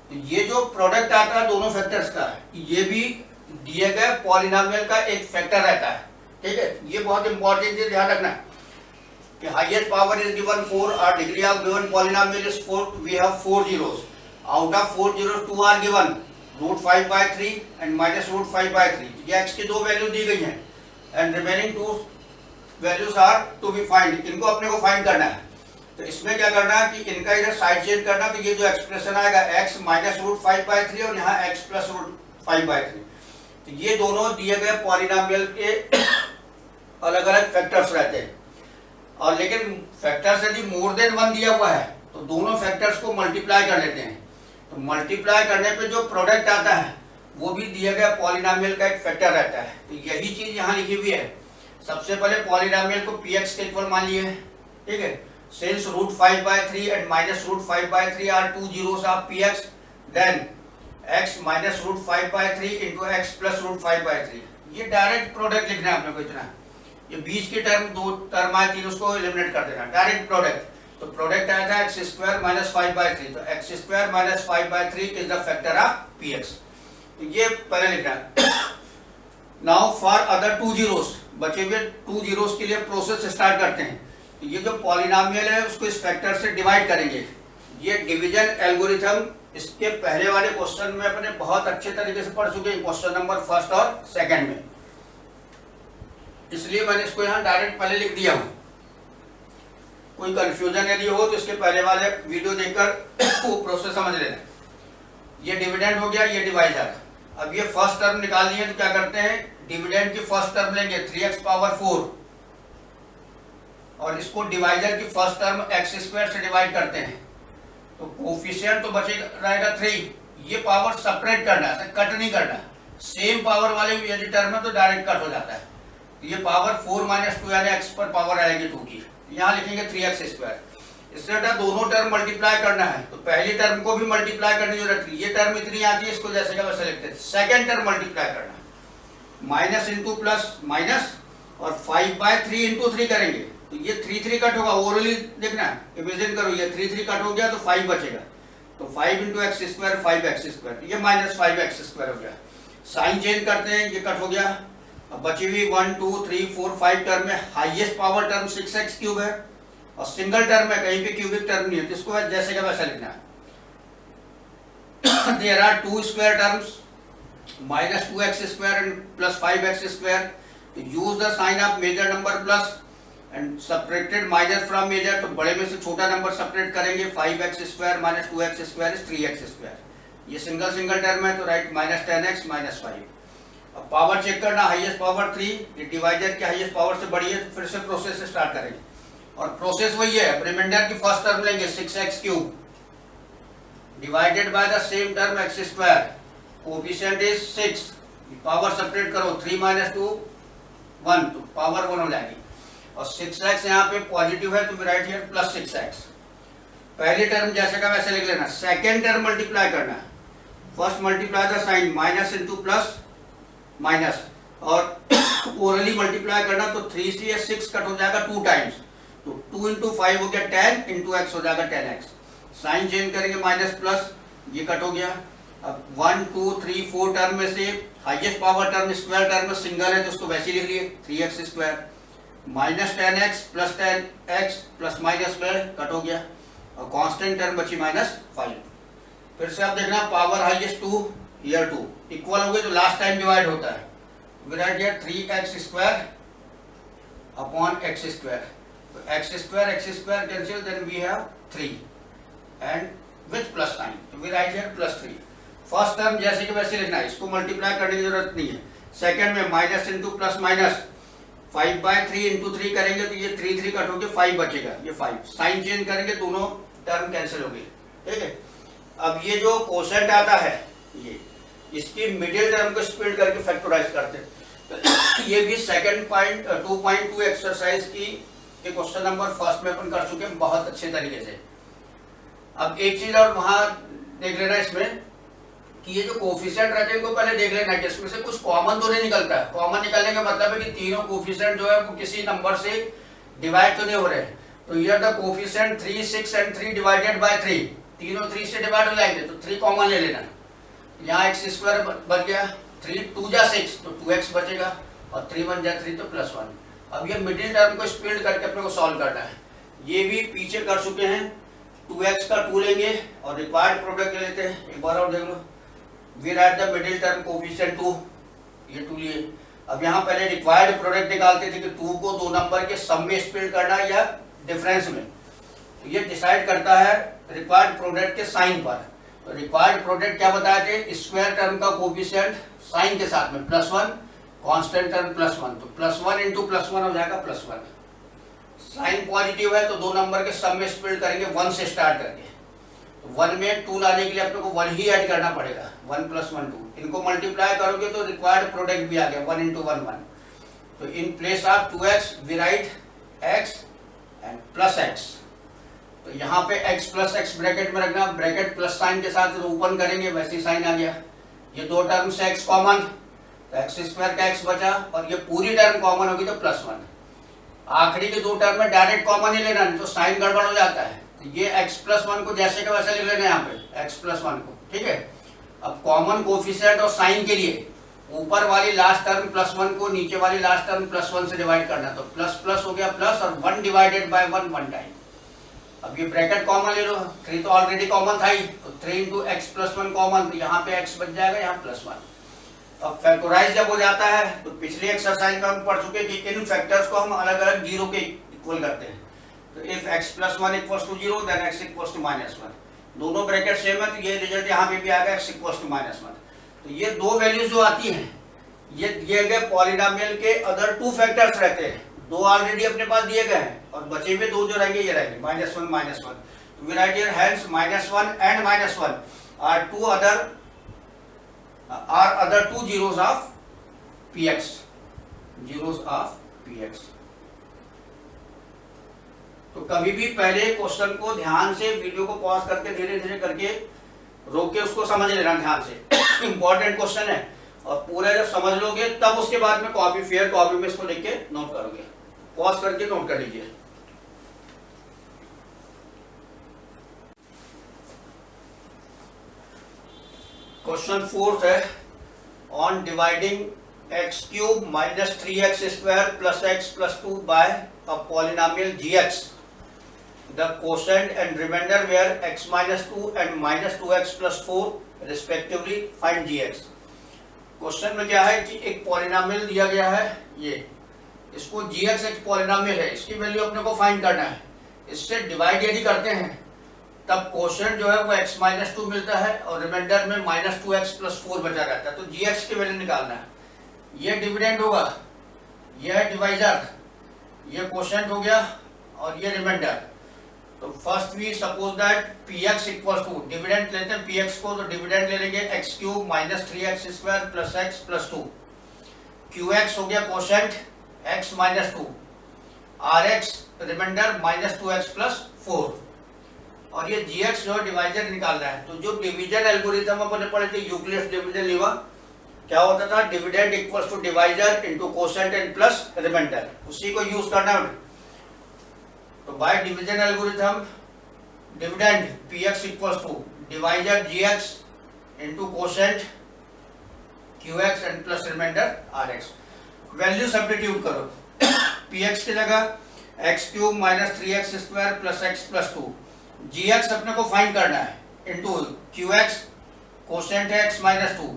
तो ये जो प्रोडक्ट आता है दोनों फैक्टर्स का, ये भी दिए गए पॉलिनोमियल का एक फैक्टर रहता है, ठीक है। ये बहुत इंपॉर्टेंट चीज ध्यान रखना है कि हाईएस्ट पावर इज गिवन 4 और degree of given polynomial is 4, we have 4 zeros, out of 4 zeros 2 are given √5/3 and minus √5/3, ये x की दो वैल्यू दी गई हैं and remaining 2 values are to be find, इनको अपने को फाइंड करना है। तो इसमें क्या करना है कि इनका इधर साइड चेंज करना, तो ये जो एक्सप्रेशन आएगा x माइनस √5/3 और यहाँ x प्लस √5/3, तो ये दोनों दिए गए पॉलिनोमियल के अलग अलग फैक्टर्स रहते हैं। और लेकिन फैक्टर्स यदि मोर देन 1 दिया हुआ है तो दोनों फैक्टर्स को मल्टीप्लाई कर लेते हैं, तो मल्टीप्लाई करने पे जो प्रोडक्ट आता है वो भी दिए गए पॉलिनोमियल का एक फैक्टर रहता है। तो यही चीज यहाँ लिखी हुई है। सबसे पहले पॉलिनोमियल को px के इक्वल मान लिए, ठीक है। Since √5/3 and minus √5/3 are 2 zeros of px, then x minus √5/3 into x plus √5/3, ये डायरेक्ट प्रोडक्ट लिखना है अपने को इतना। ये बीच की टर्म, दो टर्म आए तीन, उसको एलिमिनेट कर देना, डायरेक्ट प्रोडक्ट। तो प्रोडक्ट आया था x स्क्वायर माइनस 5/3, तो x square minus 5/3 is the factor of px, तो ये पहले लिखना है। नाउ फॉर अदर 2 zeros, बचे हुए 2 zeros के लिए प्रोसेस स्टार्ट करते हैं। ये जो पॉलिनोमियल है उसको इस फैक्टर से डिवाइड करेंगे। ये डिवीजन एल्गोरिथम इसके पहले वाले क्वेश्चन में अपने बहुत अच्छे तरीके से पढ़ चुके हैं, क्वेश्चन नंबर 1 और 2 में, इसलिए मैंने इसको यहाँ डायरेक्ट पहले लिख दिया हूँ। कोई कंफ्यूजन यदि हो तो इसके पहले वाले वीडियो देखकर वो प्रोसेस समझ लेना। ये डिविडेंड हो गया, ये डिवाइजर। अब ये फर्स्ट टर्म निकाल दिए तो क्या करते हैं, डिविडेंड की फर्स्ट टर्म लेंगे 3x पावर 4 और इसको डिवाइजर की फर्स्ट टर्म x स्क्वायर से डिवाइड करते हैं, तो कोफिशिएंट तो बचे रहेगा 3। ये पावर सेपरेट करना है, कट नहीं करना। सेम पावर वाले यदि टर्म है तो डायरेक्ट कट हो जाता है। तो ये पावर 4 माइनस 2 यानी x पर पावर आएगी 2 की, यहाँ लिखेंगे 3x स्क्वायर। इससे दोनों टर्म मल्टीप्लाई करना है, तो पहली टर्म को भी मल्टीप्लाई करने की जरूरत है। ये टर्म इतनी आती है, इसको जैसे का वैसे लिखते हैं। सेकेंड टर्म मल्टीप्लाई करना, माइनस इंटू प्लस माइनस, और 5/3 इंटू 3 करेंगे तो ये 3 कट होगा। ओरली देखना, इमेजिन करो ये 3 कट हो गया तो 5 बचेगा, तो 5 into x square 5x square, ये माइनस 5x स्क्वायर हो गया। साइन चेंज करते हैं, ये कट हो गया। अब बची हुई 1 2 3 4 5 टर्म में highest power term 6x cube है, और सिंगल टर्म है, कहीं पे क्यूबिक टर्म नहीं है, तो इसको जैसे का वैसा लिखना है। There are 2 square terms, minus 2x square and plus 5x square. Use the sign of major number plus and separated minor from major, तो बड़े में से छोटा नंबर सेपरेट करेंगे। 5x square minus 2x square is 3x square. ये single term है तो write minus 10x minus 5। अब पावर चेक करना, हाईएस्ट पावर 3, ये डिवाइजर की हाईएस्ट पावर से बड़ी है, तो फिर से प्रोसेस से स्टार्ट करेंगे। और प्रोसेस वही है, रिमाइंडर की फर्स्ट टर्म लेंगे 6x cube divided by the same term x square, coefficient is 6, power separate करो 3 माइनस 2 1, तो पावर 1 हो जाएगी। और 6x यहाँ पे पॉजिटिव है तो राइट हियर प्लस 6x। पहली टर्म जैसे का वैसे लिख लेना। सेकेंड टर्म मल्टीप्लाई करना, first multiply the sign, minus into plus minus, और ओरली मल्टीप्लाई करना, तो 3 से 6 कट हो जाएगा 2 टाइम्स, तो 2 इंटू 5 हो गया 10, इंटू x हो जाएगा 10x। साइन चेंज करेंगे, माइनस प्लस, ये कट हो गया। अब 1 2 3 4 टर्म में से highest power term square term में सिंगल है तो उसको वैसे लिख लिए 3x square, minus 10x plus 10x plus minus square cut हो गया, और कांस्टेंट टर्म बची माइनस 5। फिर से आप देखना, पावर हाईएस्ट 2 हियर 2 इक्वल हो गए तो लास्ट टाइम डिवाइड होता है, we right here 3x square upon x square, तो x square cancel, then we have 3 and with plus sign, तो we right here plus 3। First term जैसे कि वैसे लिखना है, इसको मल्टीप्लाई करने की जरूरत नहीं है। सेकंड में minus into plus minus, 5/3 into 3 करेंगे तो ये 3 कट होके 5 बचेगा, ये 5 साइन चेंज करेंगे दोनों टर्म कैंसिल हो गए, ठीक है। अब ये जो कोसेंट आता है ये इसकी मिडिल टर्म को स्प्लिट करके फैक्टराइज करते हैं। ये भी सेकंड पॉइंट 2.2 एक्सरसाइज की क्वेश्चन नंबर फर्स्ट में अपन कर चुके हैं बहुत अच्छे तरीके से। अब एक चीज और वहां देख लेना इसमें कि ये जो कोफिशिएंट रहते हैं इनको पहले देख लेना कि इसमें से कुछ कॉमन तो नहीं निकलता है। कॉमन निकलने का मतलब है कि तीनों कोफिशिएंट जो है वो किसी नंबर से डिवाइड तो नहीं हो रहे। तो ये the coefficient 3, 6 and 3 divided by 3, तीनों 3 से डिवाइड हो जाएंगे तो 3 कॉमन ले लेना। यहाँ x² बच गया, 3 2 जा 6 तो 2x बचेगा और 3 1 जा 3 तो +1। अब ये मिडिल टर्म को स्प्लिट करके अपने को सॉल्व करना है। ये भी पीछे कर चुके हैं। 2x का 2 लेंगे और रिक्वायर्ड प्रोडक्ट ले लेते हैं, एक बार और देख लो। We write the middle term coefficient 2, ये 2 लिए। अब यहाँ पहले रिक्वायर्ड प्रोडक्ट निकालते थे कि 2 को 2 नंबर के सम में स्प्लिट करना है या डिफरेंस में। तो ये डिसाइड करता है रिक्वायर्ड प्रोडक्ट के साइन पर। तो रिक्वायर्ड प्रोडक्ट क्या बताए थे, स्क्वायर टर्म का कोफिशिएंट साइन के साथ में +1, कांस्टेंट टर्म +1, तो +1 इंटू +1 हो जाएगा +1। साइन पॉजिटिव है तो 2 नंबर के सम में स्प्लिट करेंगे 1 से स्टार्ट करके। तो 1 में 2 लाने के लिए अपने को 1 ही ऐड करना पड़ेगा, 1 + 1 2। इनको मल्टीप्लाई करोगे तो रिक्वायर्ड प्रोडक्ट भी आ गया 1 इंटू 1 1। तो in place of 2x we write x and +x। तो यहाँ पे x + x ब्रैकेट में रखना, ब्रैकेट प्लस साइन के साथ ओपन करेंगे वैसे ही साइन आ गया। ये 2 टर्म से x कॉमन तो x² का x बचा और ये पूरी टर्म कॉमन होगी तो +1। आखिरी के 2 टर्म में डायरेक्ट कॉमन ही लेना नहीं तो साइन गड़बड़ हो जाता है। तो ये x + 1 को जैसे का वैसे लिख लेना यहाँ पे x + 1 को, ठीक है। अब कॉमन कोफिशिएंट और साइन के लिए ऊपर वाली लास्ट टर्म +1 को नीचे वाली लास्ट टर्म +1 से डिवाइड करना। तो प्लस हो गया प्लस और 1 डिवाइडेड बाय 1 1 टाइम। अब ये ब्रैकेट कॉमन ले लो, 3 तो ऑलरेडी कॉमन था ही, तो 3 इंटू x + 1 कॉमन, तो यहाँ पे x बच जाएगा, यहाँ +1। अब फैक्टराइज जब हो जाता है तो पिछली एक्सरसाइज में हम पढ़ चुके कि इन फैक्टर्स को हम अलग अलग 0 के इक्वल करते हैं। तो इफ x + 1 = 0 देन x = -1। दोनों ब्रैकेट सेम है तो ये रिजल्ट यहाँ पे भी आएगा x = -1। तो ये 2 वैल्यूज जो आती हैं ये दिए गए पॉलिनोमियल के अदर 2 फैक्टर्स रहते हैं। 2 ऑलरेडी अपने पास दिए गए हैं और बचे हुए 2 जो रहेंगे ये रहेंगे -1 -1। तो we right here hence -1 and -1 are other 2 zeros of px, zeros of px। तो कभी भी पहले क्वेश्चन को ध्यान से वीडियो को पॉज करके धीरे धीरे करके रोक के उसको समझ लेना ध्यान से। इंपॉर्टेंट क्वेश्चन है और पूरा जब समझ लोगे तब उसके बाद में कॉपी में इसको लिख के नोट करोगे। पॉज करके नोट कर लीजिए। क्वेश्चन 4 है on dividing x³ - 3x² + x + 2 by a polynomial gx, the quotient and remainder were x - 2 and -2x + 4 respectively, find gx। Question में क्या है कि एक पॉलिनोमियल दिया गया है, ये इसको gx एक पॉलिनोमियल है, इसकी वैल्यू अपने को फाइंड करना है। इससे डिवाइड यदि करते हैं तब कोशेंट जो है वो x - 2 मिलता है और रिमाइंडर में -2x + 4 बचा रहता है। तो gx की वैल्यू निकालना है। ये डिविडेंड होगा, ये है डिवाइजर, ये कोशेंट हो गया और ये रिमाइंडर। तो first we suppose that px = dividend लेते हैं px को, तो डिविडेंड ले लेंगे x³ - 3x² + x + 2। qx हो गया quotient x - 2, rx reminder -2x + 4 और ये gx जो डिवाइजर निकालना है। तो जो डिवीजन एल्गोरिथम अपन पढ़े थे यूक्लिड्स डिवीजन लेवा, क्या होता था, dividend = divisor into quotient and plus remainder, उसी को यूज करना है। तो by division algorithm dividend px = divisor gx into quotient qx and plus remainder rx। Value substitute करो, px की जगह x³ - 3x² + x + 2, gx अपने को फाइंड करना है इनटू qx, कोशेंट है x - 2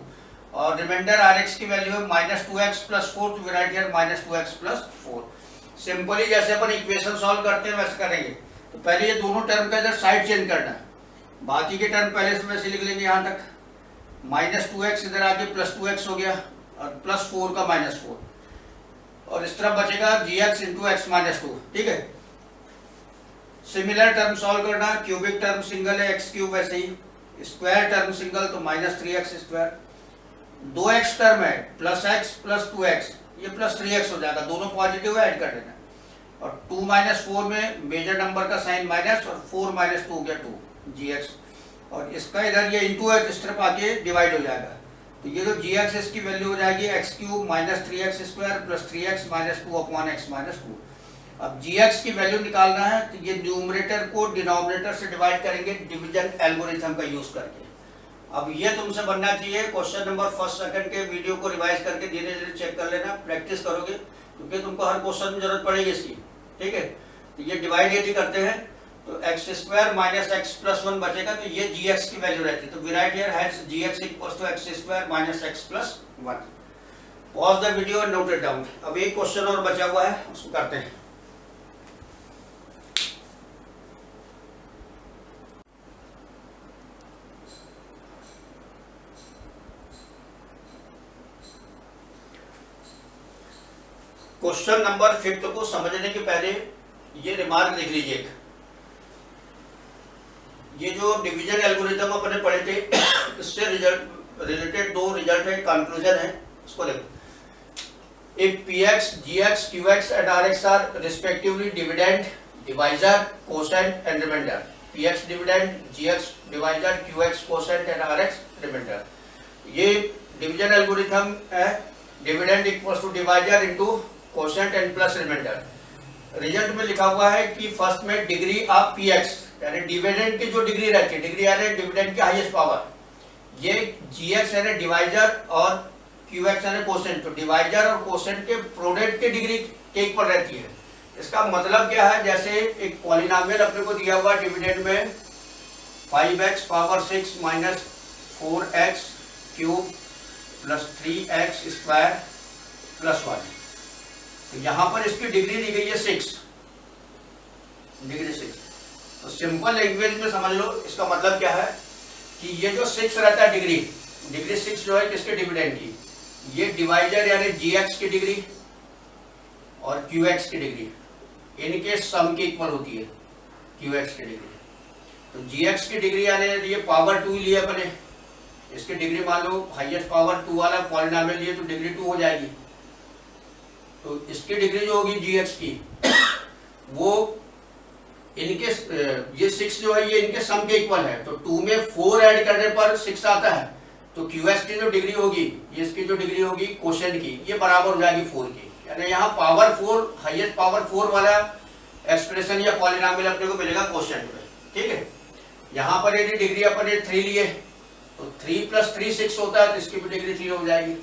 और रिमाइंडर rx की वैल्यू है -2x + 4। तो we right here -2x + 4। Simply जैसे अपन इक्वेशन सॉल्व करते हैं वैसे करेंगे। तो पहले ये दोनों टर्म का इधर साइड चेंज करना है, बाकी के टर्म पहले से वैसे लिख लेंगे। यहाँ तक -2x इधर आके +2x हो गया और +4 का -4। और इस तरफ बचेगा gx into x minus two. ठीक है, सिमिलर टर्म सॉल्व करना, क्यूबिक टर्म सिंगल है एक्स क्यूब, वैसे ही स्क्वायर टर्म सिंगल तो minus 3x square, 2x term है प्लस एक्स प्लस 2x, ये प्लस 3x हो जाएगा, दोनों पॉजिटिव है ऐड कर देना। और 2 माइनस 4 में मेजर नंबर का साइन माइनस, और 4 माइनस 2 हो गया 2 gx, और इसका इधर ये इंटू है, इस तरफ आके डिवाइड हो जाएगा। तो ये जो gx इसकी वैल्यू हो जाएगी एक्स क्यूब माइनस 3x स्क्वायर plus 3x minus 2 upon x minus 2। अब gx की वैल्यू निकालना है तो ये न्यूमरेटर को डिनोमिनेटर से डिवाइड करेंगे डिवीजन एल्गोरिथम का यूज करके। अब ये तुमसे बनना चाहिए, क्वेश्चन नंबर फर्स्ट सेकंड के वीडियो को रिवाइज करके धीरे धीरे चेक कर लेना, प्रैक्टिस करोगे क्योंकि तुमको हर क्वेश्चन में जरूरत पड़ेगी इसकी। ठीक है, तो ये डिवाइड यदि करते हैं तो x square minus x plus 1 बचेगा, तो ये gx की वैल्यू रहती है। तो we right here has gx equals to x square minus x plus 1। Pause the video and note it down. अब एक क्वेश्चन और बचा हुआ है, उसको करते हैं। क्वेश्चन नंबर 5 को समझने के पहले ये रिमार्क देख लीजिए। ये जो डिवीजन एल्गोरिथम अपने पढ़े थे इससे रिलेटेड दो रिजल्ट है, कंक्लूजन है, उसको देखो। If px, gx, qx and rx are respectively dividend, divisor, quotient and remainder, px dividend, gx divisor, qx quotient and rx remainder, ये डिवीजन एल्गोरिथम है। Dividend equals to divisor into quotient and plus remainder. Result में लिखा हुआ है कि first में degree of px यानी dividend की जो डिग्री रहती है, डिग्री यानी डिविडेंड की हाईएस्ट पावर, ये gx यानी डिवाइजर और qx यानी क्वोशिएंट, तो डिवाइजर और क्वोशिएंट के प्रोडक्ट की डिग्री के इक्वल रहती है। इसका मतलब क्या है, जैसे एक पॉलिनोमियल अपने को दिया हुआ डिविडेंड में 5x power 6 minus 4x cube plus 3x स्क्वायर प्लस 1, तो यहाँ पर इसकी डिग्री दी गई है 6, डिग्री 6। तो सिंपल लैंग्वेज में समझ लो इसका मतलब क्या है कि ये जो 6 रहता है डिग्री 6 जो है किसके डिविडेंड की, ये डिवाइजर यानी gx की डिग्री और qx की डिग्री इनके सम के इक्वल होती है, qx की डिग्री। तो gx की डिग्री यानी ये पावर 2 लिए अपने, इसकी डिग्री मान लो हाईएस्ट पावर 2 वाला पॉलिनोमियल लिए तो डिग्री 2 हो जाएगी। तो इसकी डिग्री जो होगी gx की वो इनके ये 6 जो है ये इनके सम के इक्वल है, तो 2 में 4 ऐड करने पर 6 आता है, तो qx की जो डिग्री होगी, ये इसकी जो डिग्री होगी क्वोशिएंट की, ये बराबर हो जाएगी 4 की। यानी यहाँ पावर 4 हाईएस्ट पावर 4 वाला एक्सप्रेशन या पॉलिनोमियल अपने को मिलेगा क्वोशिएंट में। ठीक है, यहाँ पर यदि डिग्री अपन 3 लिए तो 3 प्लस 3 6 होता है, तो इसकी भी डिग्री 3 हो जाएगी।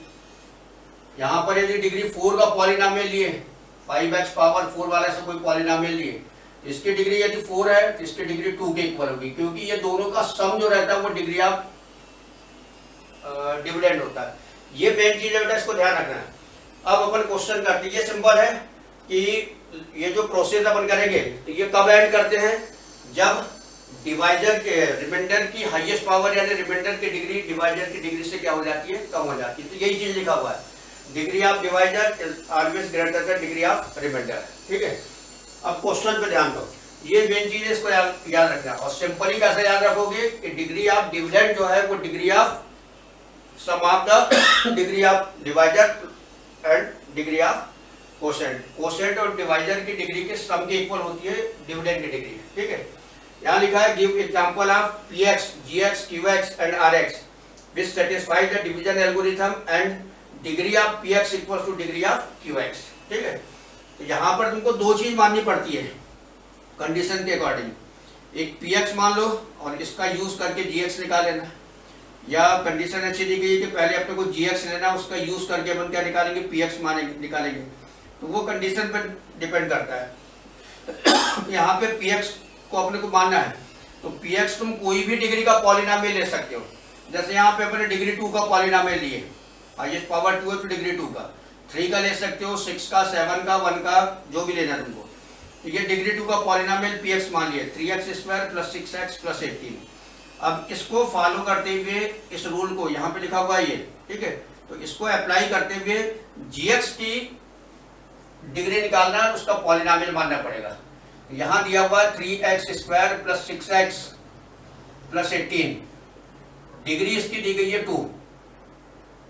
यहाँ पर यदि डिग्री 4 का पॉलिनोमियल लिए, 5x पावर 4 वाला से कोई पॉलिनोमियल लिए, तो इसकी डिग्री यदि 4 है तो इसकी डिग्री 2 के इक्वल होगी, क्योंकि ये दोनों का सम जो रहता है वो डिग्री ऑफ डिविडेंड होता है। ये मेन चीज है बेटा, इसको ध्यान रखना है। अब अपन क्वेश्चन करते हैं, ये सिंपल है कि ये जो प्रोसेस अपन करेंगे तो ये कब ऐड करते हैं, जब डिवाइजर के रिमाइंडर की हाईएस्ट पावर यानी रिमाइंडर की डिग्री डिवाइजर की डिग्री से क्या हो जाती है, कम हो जाती है। तो यही चीज लिखा हुआ है, degree of divisor is always greater than degree of remainder. ठीक है, अब क्वेश्चन पे ध्यान दो, ये मेन चीज है, इसको याद रखना। और सिंपली कैसे याद रखोगे कि डिग्री ऑफ डिविडेंड जो है वो degree of sum of the degree of divisor and degree of quotient, quotient और डिवाइजर की डिग्री के सम के इक्वल होती है डिविडेंड की डिग्री। ठीक है, यहाँ लिखा है give example of px, gx, qx and rx which satisfy the division algorithm and degree of px equals to degree of qx। ठीक है, तो यहाँ पर तुमको दो चीज माननी पड़ती है कंडीशन के अकॉर्डिंग, एक px मान लो और इसका यूज करके gx निकाल लेना, या कंडीशन अच्छी दी गई है कि पहले अपने को gx लेना, उसका यूज करके अपन क्या निकालेंगे, px निकालेंगे। तो वो कंडीशन पर डिपेंड करता है। यहाँ पे px को अपने को मानना है, तो px तुम कोई भी डिग्री का पॉलिनोमियल ले सकते हो। जैसे यहाँ पे अपने डिग्री 2 का पॉलिनोमियल लिए, हाईएस्ट पावर 2 है तो डिग्री 2 का, 3 का ले सकते हो, 6 का, 7 का, 1 का, जो भी लेना तुमको। तो ये डिग्री 2 का पॉलिनोमियल px मान लिए 3x स्क्वायर प्लस 6x प्लस 18। अब इसको फॉलो करते हुए इस रूल को यहाँ पे लिखा हुआ है ये, ठीक है, तो इसको अप्लाई करते हुए gx की डिग्री निकालना है उसका पॉलिनोमियल मानना पड़ेगा। यहाँ दिया हुआ 3x² + 6x + 18, डिग्री इसकी दी गई है 2,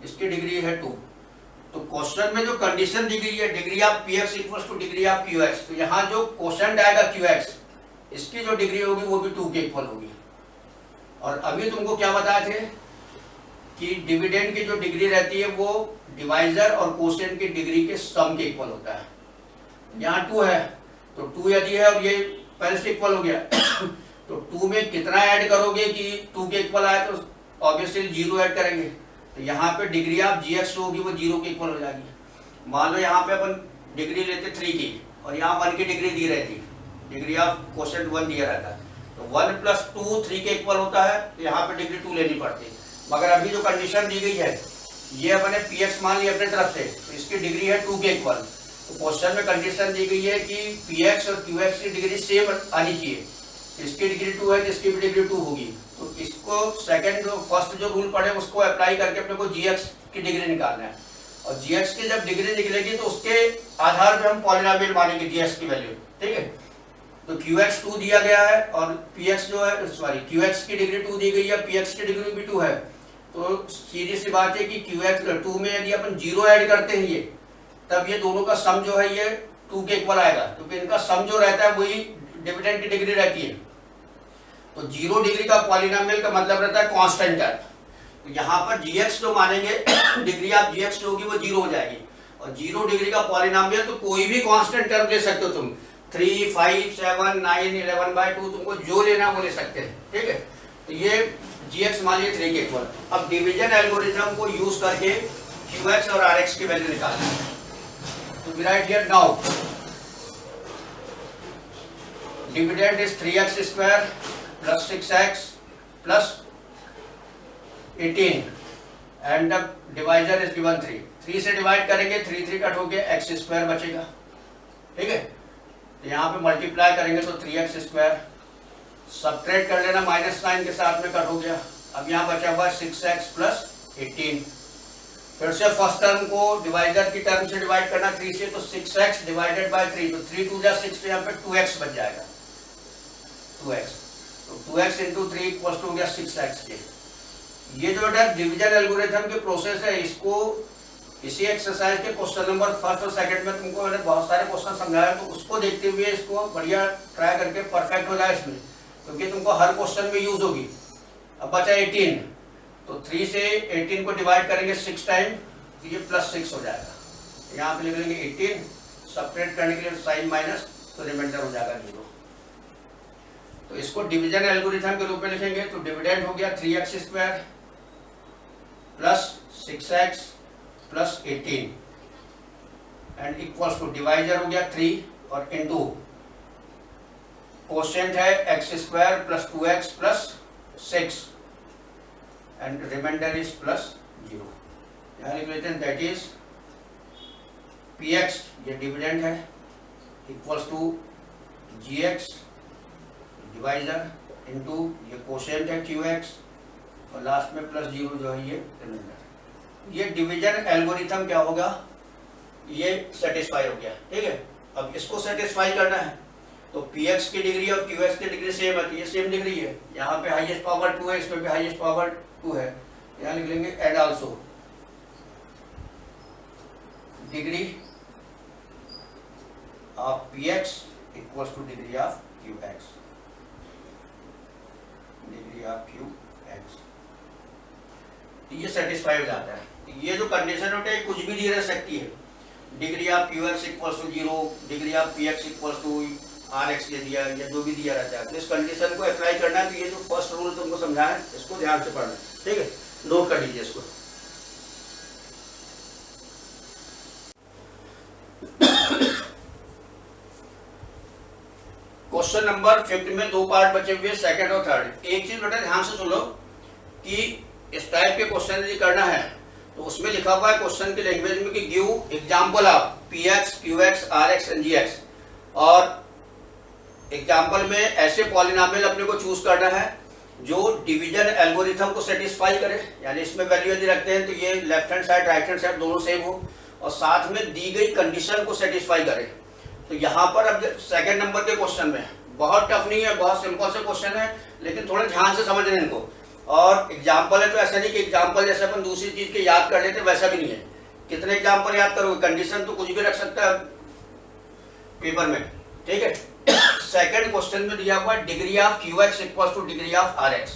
इसकी डिग्री है 2। तो क्वेश्चन में जो कंडीशन दी गई है degree of px = degree of qx, तो यहाँ जो क्वेश्चन आएगा qx, इसकी जो डिग्री होगी वो भी 2 के इक्वल होगी। और अभी तुमको क्या बताए थे कि डिविडेंड की जो डिग्री रहती है वो डिवाइजर और कोशेंट की डिग्री के सम के इक्वल होता है। यहाँ 2 है तो 2 यदि है और ये पहले से इक्वल हो गया तो 2 में कितना ऐड करोगे कि 2 के इक्वल आए, तो ऑब्वियसली 0 ऐड करेंगे। तो यहाँ पे डिग्री ऑफ gx होगी वो 0 के इक्वल हो जाएगी। मान लो यहाँ पे अपन डिग्री लेते 3 की और यहाँ 1 की डिग्री दी रहती, डिग्री ऑफ कोशेंट 1 दिया रहता है, तो 1 + 2 3 के इक्वल होता है, तो यहाँ पे डिग्री 2 लेनी पड़ती है। मगर अभी जो कंडीशन दी गई है ये अपने px मान लिया अपने तरफ से, तो इसकी डिग्री है 2 के इक्वल। तो क्वेश्चन में कंडीशन दी गई है कि px और qx की डिग्री सेम आनी चाहिए। इसकी डिग्री 2 है तो इसकी भी डिग्री 2 होगी। तो इसको फर्स्ट जो रूल पड़े उसको अप्लाई करके अपने को gx की डिग्री निकालना है। और gx की जब डिग्री निकलेगी तो उसके आधार पर हम पॉलिनोमियल मानेंगे gx की वैल्यू, ठीक है। तो qx 2 दिया गया है और px जो है qx की डिग्री 2 दी गई है, px की डिग्री भी 2 है। तो सीधी सी बात है कि qx 2 में यदि अपन 0 ऐड करते हैं ये, तब ये दोनों का सम जो है ये 2 के इक्वल आएगा, क्योंकि इनका सम जो रहता है वही डिविडेंड की डिग्री रहती है। तो 0 डिग्री का पॉलिनोमियल का मतलब रहता है कांस्टेंट टर्म। तो यहाँ पर gx जो मानेंगे डिग्री ऑफ gx जो होगी वो 0 हो जाएगी। और 0 डिग्री का पॉलिनोमियल तो कोई भी कांस्टेंट टर्म ले सकते हो तुम, 3, 5, 7, 9, 11/2, तुमको जो लेना वो ले सकते हैं, ठीक है। तो ये gx मान लिया 3 के इक्वल। अब डिवीजन एल्गोरिथम को यूज करके qx और rx की वैल्यू निकालना है। तो we write here now dividend is 3x² + 6x + 18 and the divisor is given 3। 3 से डिवाइड करेंगे, 3 कट होके x² बचेगा, ठीक है। तो यहाँ पे मल्टीप्लाई करेंगे तो 3x², सब्ट्रैक्ट कर लेना -9 के साथ में कट हो गया। अब यहाँ बचा हुआ 6x + 18। फिर से फर्स्ट टर्म को डिवाइजर की टर्म से डिवाइड करना 3 से, तो 6x / 3, तो 3 2 जा 6, तो यहाँ पे 2x बच जाएगा, 2x। तो 2x × 3 = हो गया 6x के। ये जो है डिवीजन एल्गोरिथम के प्रोसेस है, इसको इसी एक्सरसाइज के क्वेश्चन नंबर 1 और 2 में तुमको मैंने बहुत सारे क्वेश्चन समझाया, तो उसको देखते हुए इसको बढ़िया ट्राई करके परफेक्ट हो जाए इसमें, क्योंकि तुमको हर क्वेश्चन में यूज होगी। अब बचा 18, तो 3 से 18 को डिवाइड करेंगे 6 टाइम, तो ये +6 हो जाएगा। यहाँ पे लिख लेंगे 18, सब्ट्रैक्ट करने के लिए साइन माइनस, तो रिमाइंडर हो जाएगा 0। तो इसको डिवीजन एल्गोरिथम के रूप में लिखेंगे। तो डिविडेंड हो गया 3x² + 6x + 18 and equals to divisor हो गया 3 और इनटू कोशेंट है x² + 2x + 6 and remainder is +0। यहाँ लिख लेते हैं दैट इज px, ये डिविडेंड है, equals to gx divisor into ये कोशेंट है qx और लास्ट में +0 जो है ये रिमाइंडर। ये डिवीजन एल्गोरिथम क्या होगा, ये सेटिस्फाई हो गया, ठीक है। अब इसको सेटिस्फाई करना है तो px की डिग्री और qx की डिग्री सेम है, तो ये सेम डिग्री है। यहाँ पे हाईएस्ट पावर 2 है, इसमें भी हाईएस्ट पावर 2 है। यहाँ लिख लेंगे and also degree of px equals to degree of qx, degree of qx। ये सेटिस्फाई हो जाता है। ये जो कंडीशन होता है कुछ भी दी रह सकती है, degree of qx equals to 0, degree of px equals to rx ले दिया या जो भी दिया रहता है। तो इस कंडीशन को अप्लाई करना है। तो ये जो फर्स्ट रूल तुमको समझाया इसको ध्यान से पढ़ना, ठीक है, नोट कर लीजिए इसको। क्वेश्चन नंबर 5 में 2 पार्ट बचे हुए, सेकंड और थर्ड। एक चीज बेटा ध्यान से सुनो कि इस टाइप के क्वेश्चन यदि करना है तो उसमें लिखा हुआ है क्वेश्चन की लैंग्वेज में कि give example of px, qx, rx and gx। और एग्जांपल में ऐसे पॉलिनोमियल अपने को चूज करना है जो डिवीजन एल्गोरिथम को सेटिस्फाई करे, यानी इसमें वैल्यू यदि रखते हैं तो ये left hand side right hand side दोनों सेम हो, और साथ में दी गई कंडीशन को सेटिस्फाई करे। तो यहाँ पर अब सेकंड नंबर के क्वेश्चन में बहुत टफ नहीं है, बहुत सिंपल से क्वेश्चन है, लेकिन थोड़ा ध्यान से समझ रहे हैं इनको। और एग्जाम्पल है तो ऐसा नहीं कि एग्जाम्पल जैसे अपन दूसरी चीज के याद कर लेते वैसा भी नहीं है। कितने एग्जाम्पल याद करोगे, कंडीशन तो कुछ भी रख सकता है पेपर में, ठीक है। सेकंड क्वेश्चन में दिया हुआ degree of q x equal to degree of r x.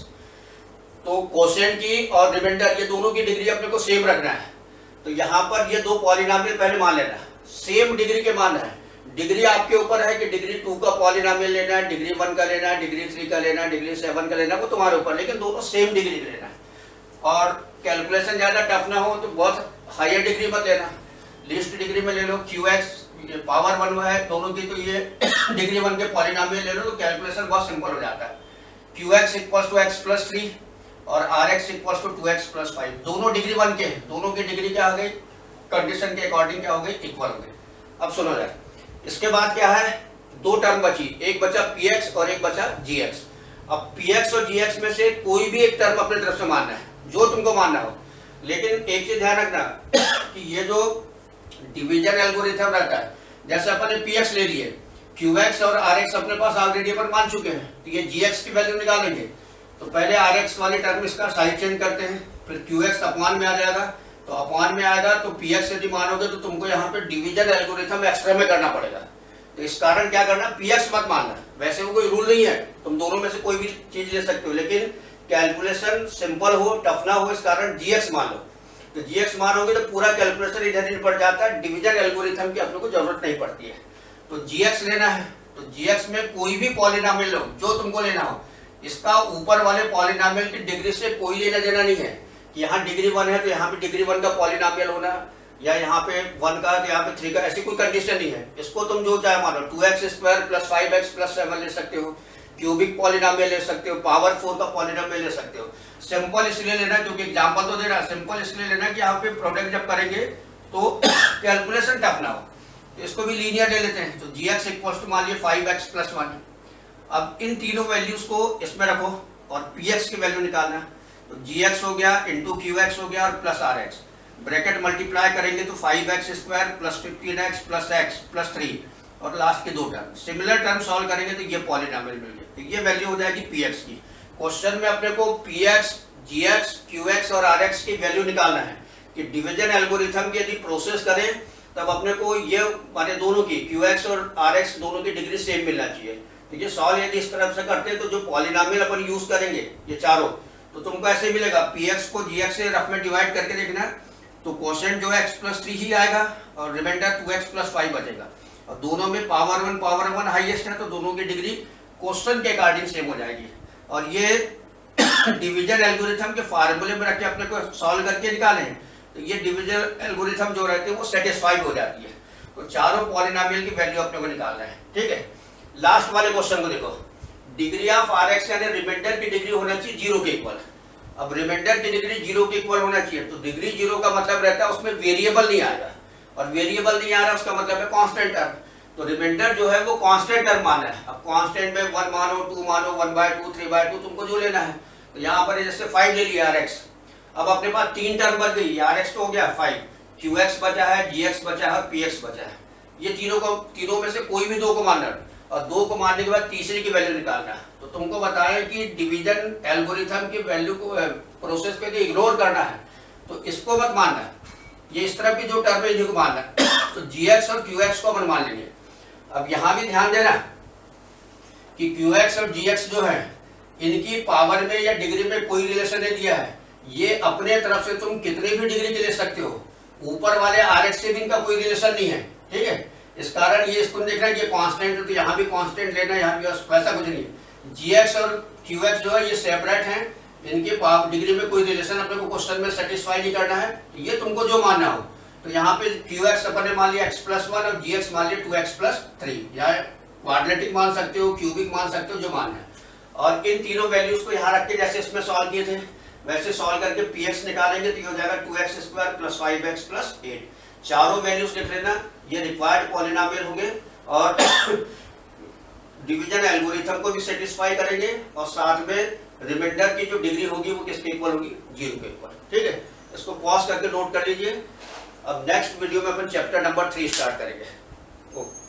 तो क्वोशिएंट की और रिमाइंडर ये दोनों की डिग्री अपने को सेम रखना है। तो यहाँ पर ये दो पॉलिनोमियल पहले मान लेना है, सेम डिग्री के मान है। डिग्री आपके ऊपर है कि डिग्री 2 का पॉलिनोमियल लेना है, डिग्री 1 का लेना है, डिग्री 3 का लेना है, डिग्री 7 का लेना है, वो तुम्हारे ऊपर, लेकिन दोनों सेम डिग्री लेना है। और कैलकुलेशन ज्यादा टफ ना हो तो बहुत हायर डिग्री मत लेना, लीस्ट डिग्री में ले लो। क्यू एक्स पावर 1 है दोनों की, तो ये डिग्री 1 के पॉलिनोमियल ले लो, तो कैलकुलेशन बहुत सिंपल हो जाता है। Q x equal to x plus 3 और r x equal to 2x plus 5, दोनों डिग्री 1 के, दोनों की डिग्री क्या हो गई, कंडीशन के अकॉर्डिंग क्या हो गई, इक्वल हो गई। अब सुनो यार, इसके बाद क्या है, दो टर्म बची, एक बचा px और एक बचा gx। अब px और gx में से कोई भी एक टर्म अपने तरफ से मानना है, जो तुमको मानना हो। लेकिन एक चीज ध्यान रखना कि ये जो डिवीजन एल्गोरिथम रहता है, जैसे अपन ने px ले लिए, qx और rx अपने पास ऑलरेडी अपन मान चुके हैं, तो ये gx की वैल्यू निकालेंगे। तो पहले rx वाले टर्म इसका साइड चेंज करते हैं, फिर qx अपॉन में आ जाएगा, तो अपॉन में आएगा तो px यदि मानोगे तो तुमको यहाँ पे डिवीजन एल्गोरिथम एक्स्ट्रा में करना पड़ेगा। तो इस कारण क्या करना, px मत मानना। वैसे वो कोई रूल नहीं है, तुम दोनों में से कोई भी चीज ले सकते हो, लेकिन कैलकुलेशन सिंपल हो, टफ ना हो, इस कारण gx मान लो। तो gx मानोगे तो पूरा कैलकुलेशन इधर ही पड़ जाता है, डिवीजन एल्गोरिथम की अपने को जरूरत नहीं पड़ती है। तो gx लेना है, तो gx में कोई भी पॉलिनोमियल लो जो तुमको लेना हो, इसका ऊपर वाले पॉलिनोमियल की डिग्री से कोई लेना देना नहीं है कि यहाँ डिग्री 1 है तो यहाँ पे डिग्री 1 का पॉलिनोमियल होना, या यहाँ पे 1 का तो यहाँ पे 3 का, ऐसी कोई कंडीशन नहीं है। इसको तुम जो चाहे मानो, 2x square plus 5x plus 7 ले सकते हो, क्यूबिक पॉलिनोमियल ले सकते हो, पावर 4 का पॉलिनोमियल ले सकते हो। सिंपल इसलिए लेना क्योंकि एग्जाम्पल तो दे रहा है, सिंपल इसलिए लेना कि यहाँ पे प्रोडक्ट जब करेंगे तो कैलकुलेशन टफ ना हो। तो इसको भी लीनियर ले लेते हैं, तो gx इक्वल टू मान लिया 5x प्लस 1। अब इन तीनों वैल्यूज को इसमें रखो और px की वैल्यू निकालना। तो gx हो गया इंटू qx हो गया और प्लस rx, ब्रैकेट मल्टीप्लाई करेंगे तो 5x square plus 15x plus x plus 3 और लास्ट के दो टर्म, सिमिलर टर्म सॉल्व करेंगे तो ये पॉलिनोमियल मिल गया। तो ये वैल्यू हो जाएगी px की। क्वेश्चन में अपने को px, gx, qx और rx की वैल्यू निकालना है कि डिवीजन एल्गोरिथम की यदि प्रोसेस करें तब अपने को ये माने दोनों की qx और rx दोनों की डिग्री सेम मिलना चाहिए। तो ये सॉल्व यदि इस तरफ से करते हैं तो जो पॉलिनोमियल अपन यूज करेंगे ये चारों, तो तुमको ऐसे मिलेगा, px को gx से रफ में डिवाइड करके देखना, तो क्वोशिएंट जो है x प्लस 3 ही आएगा और रिमाइंडर 2x प्लस 5 बचेगा। और दोनों में पावर 1 हाईएस्ट है, तो दोनों की डिग्री क्वेश्चन के अकॉर्डिंग सेम हो जाएगी। और ये डिवीजन एल्गोरिथम के फार्मूले में रख के अपने को सॉल्व करके निकाले, तो ये डिवीजन एल्गोरिथम जो रहते हैं वो सेटिस्फाइड हो जाती है। तो चारों पॉलिनोमियल की वैल्यू अपने को निकालना है, ठीक है। लास्ट वाले क्वेश्चन को देखो, डिग्री ऑफ rx यानी रिमाइंडर की डिग्री होना चाहिए 0 के इक्वल। अब रिमाइंडर की डिग्री 0 के इक्वल होना चाहिए, तो डिग्री 0 का मतलब रहता है उसमें वेरिएबल नहीं आएगा, और वेरिएबल नहीं आ रहा उसका मतलब है कांस्टेंट टर्म। तो रिमाइंडर जो है वो कांस्टेंट टर्म माना है। अब कांस्टेंट में 1 मानो, 2 मानो, 1/2, 3/2 तुमको जो लेना है। तो यहाँ पर जैसे 5 ले लिया rx, अब अपने पास 3 टर्म बच गई, rx तो हो गया 5, qx बचा है, gx बचा है और px बचा है। ये तीनों में से कोई भी दो को मानना है, और दो को मानने के बाद तीसरे की वैल्यू निकालना है। तो तुमको बताया कि डिवीजन एल्गोरिथम की वैल्यू को प्रोसेस पे इग्नोर करना है, तो इसको मत मानना है। ये इस तरह की जो टर्म है इन्हीं को मानना है। तो gx और qx को अपन मान लेंगे। अब यहाँ भी ध्यान देना कि qx और gx जो है इनकी पावर में या डिग्री में कोई रिलेशन नहीं दिया है। ये अपने तरफ से तुम कितने भी डिग्री के ले सकते हो, ऊपर वाले rx से भी इनका कोई रिलेशन नहीं है, ठीक है। इस कारण ये इसको देखना कि ये कांस्टेंट है, तो यहाँ भी कांस्टेंट लेना, यहाँ भी वैसा कुछ नहीं है। gx और qx जो है ये सेपरेट हैं, इनके डिग्री में कोई रिलेशन अपने को क्वेश्चन में सेटिस्फाई नहीं करना है। तो ये तुमको जो मानना हो, तो यहाँ पे qx अपन ने मान लिया x प्लस 1 और gx मान लिया 2x प्लस 3, या क्वाड्रेटिक मान सकते हो, क्यूबिक मान सकते हो, जो मानना है। और इन तीनों वैल्यूज को यहाँ रख के जैसे इसमें सॉल्व किए थे वैसे सॉल्व करके px निकालेंगे, तो ये हो जाएगा 2x square plus 5x plus 8। चारों वैल्यूज लिख लेना, ये रिक्वायर्ड पॉलिनोमियल होंगे और डिवीजन एल्गोरिथम को भी सेटिस्फाई करेंगे, और साथ में रिमाइंडर की जो डिग्री होगी वो किसके इक्वल होगी, 0 के इक्वल, ठीक है। इसको पॉज करके नोट कर लीजिए। अब नेक्स्ट वीडियो में अपन चैप्टर नंबर 3 स्टार्ट करेंगे। ओके।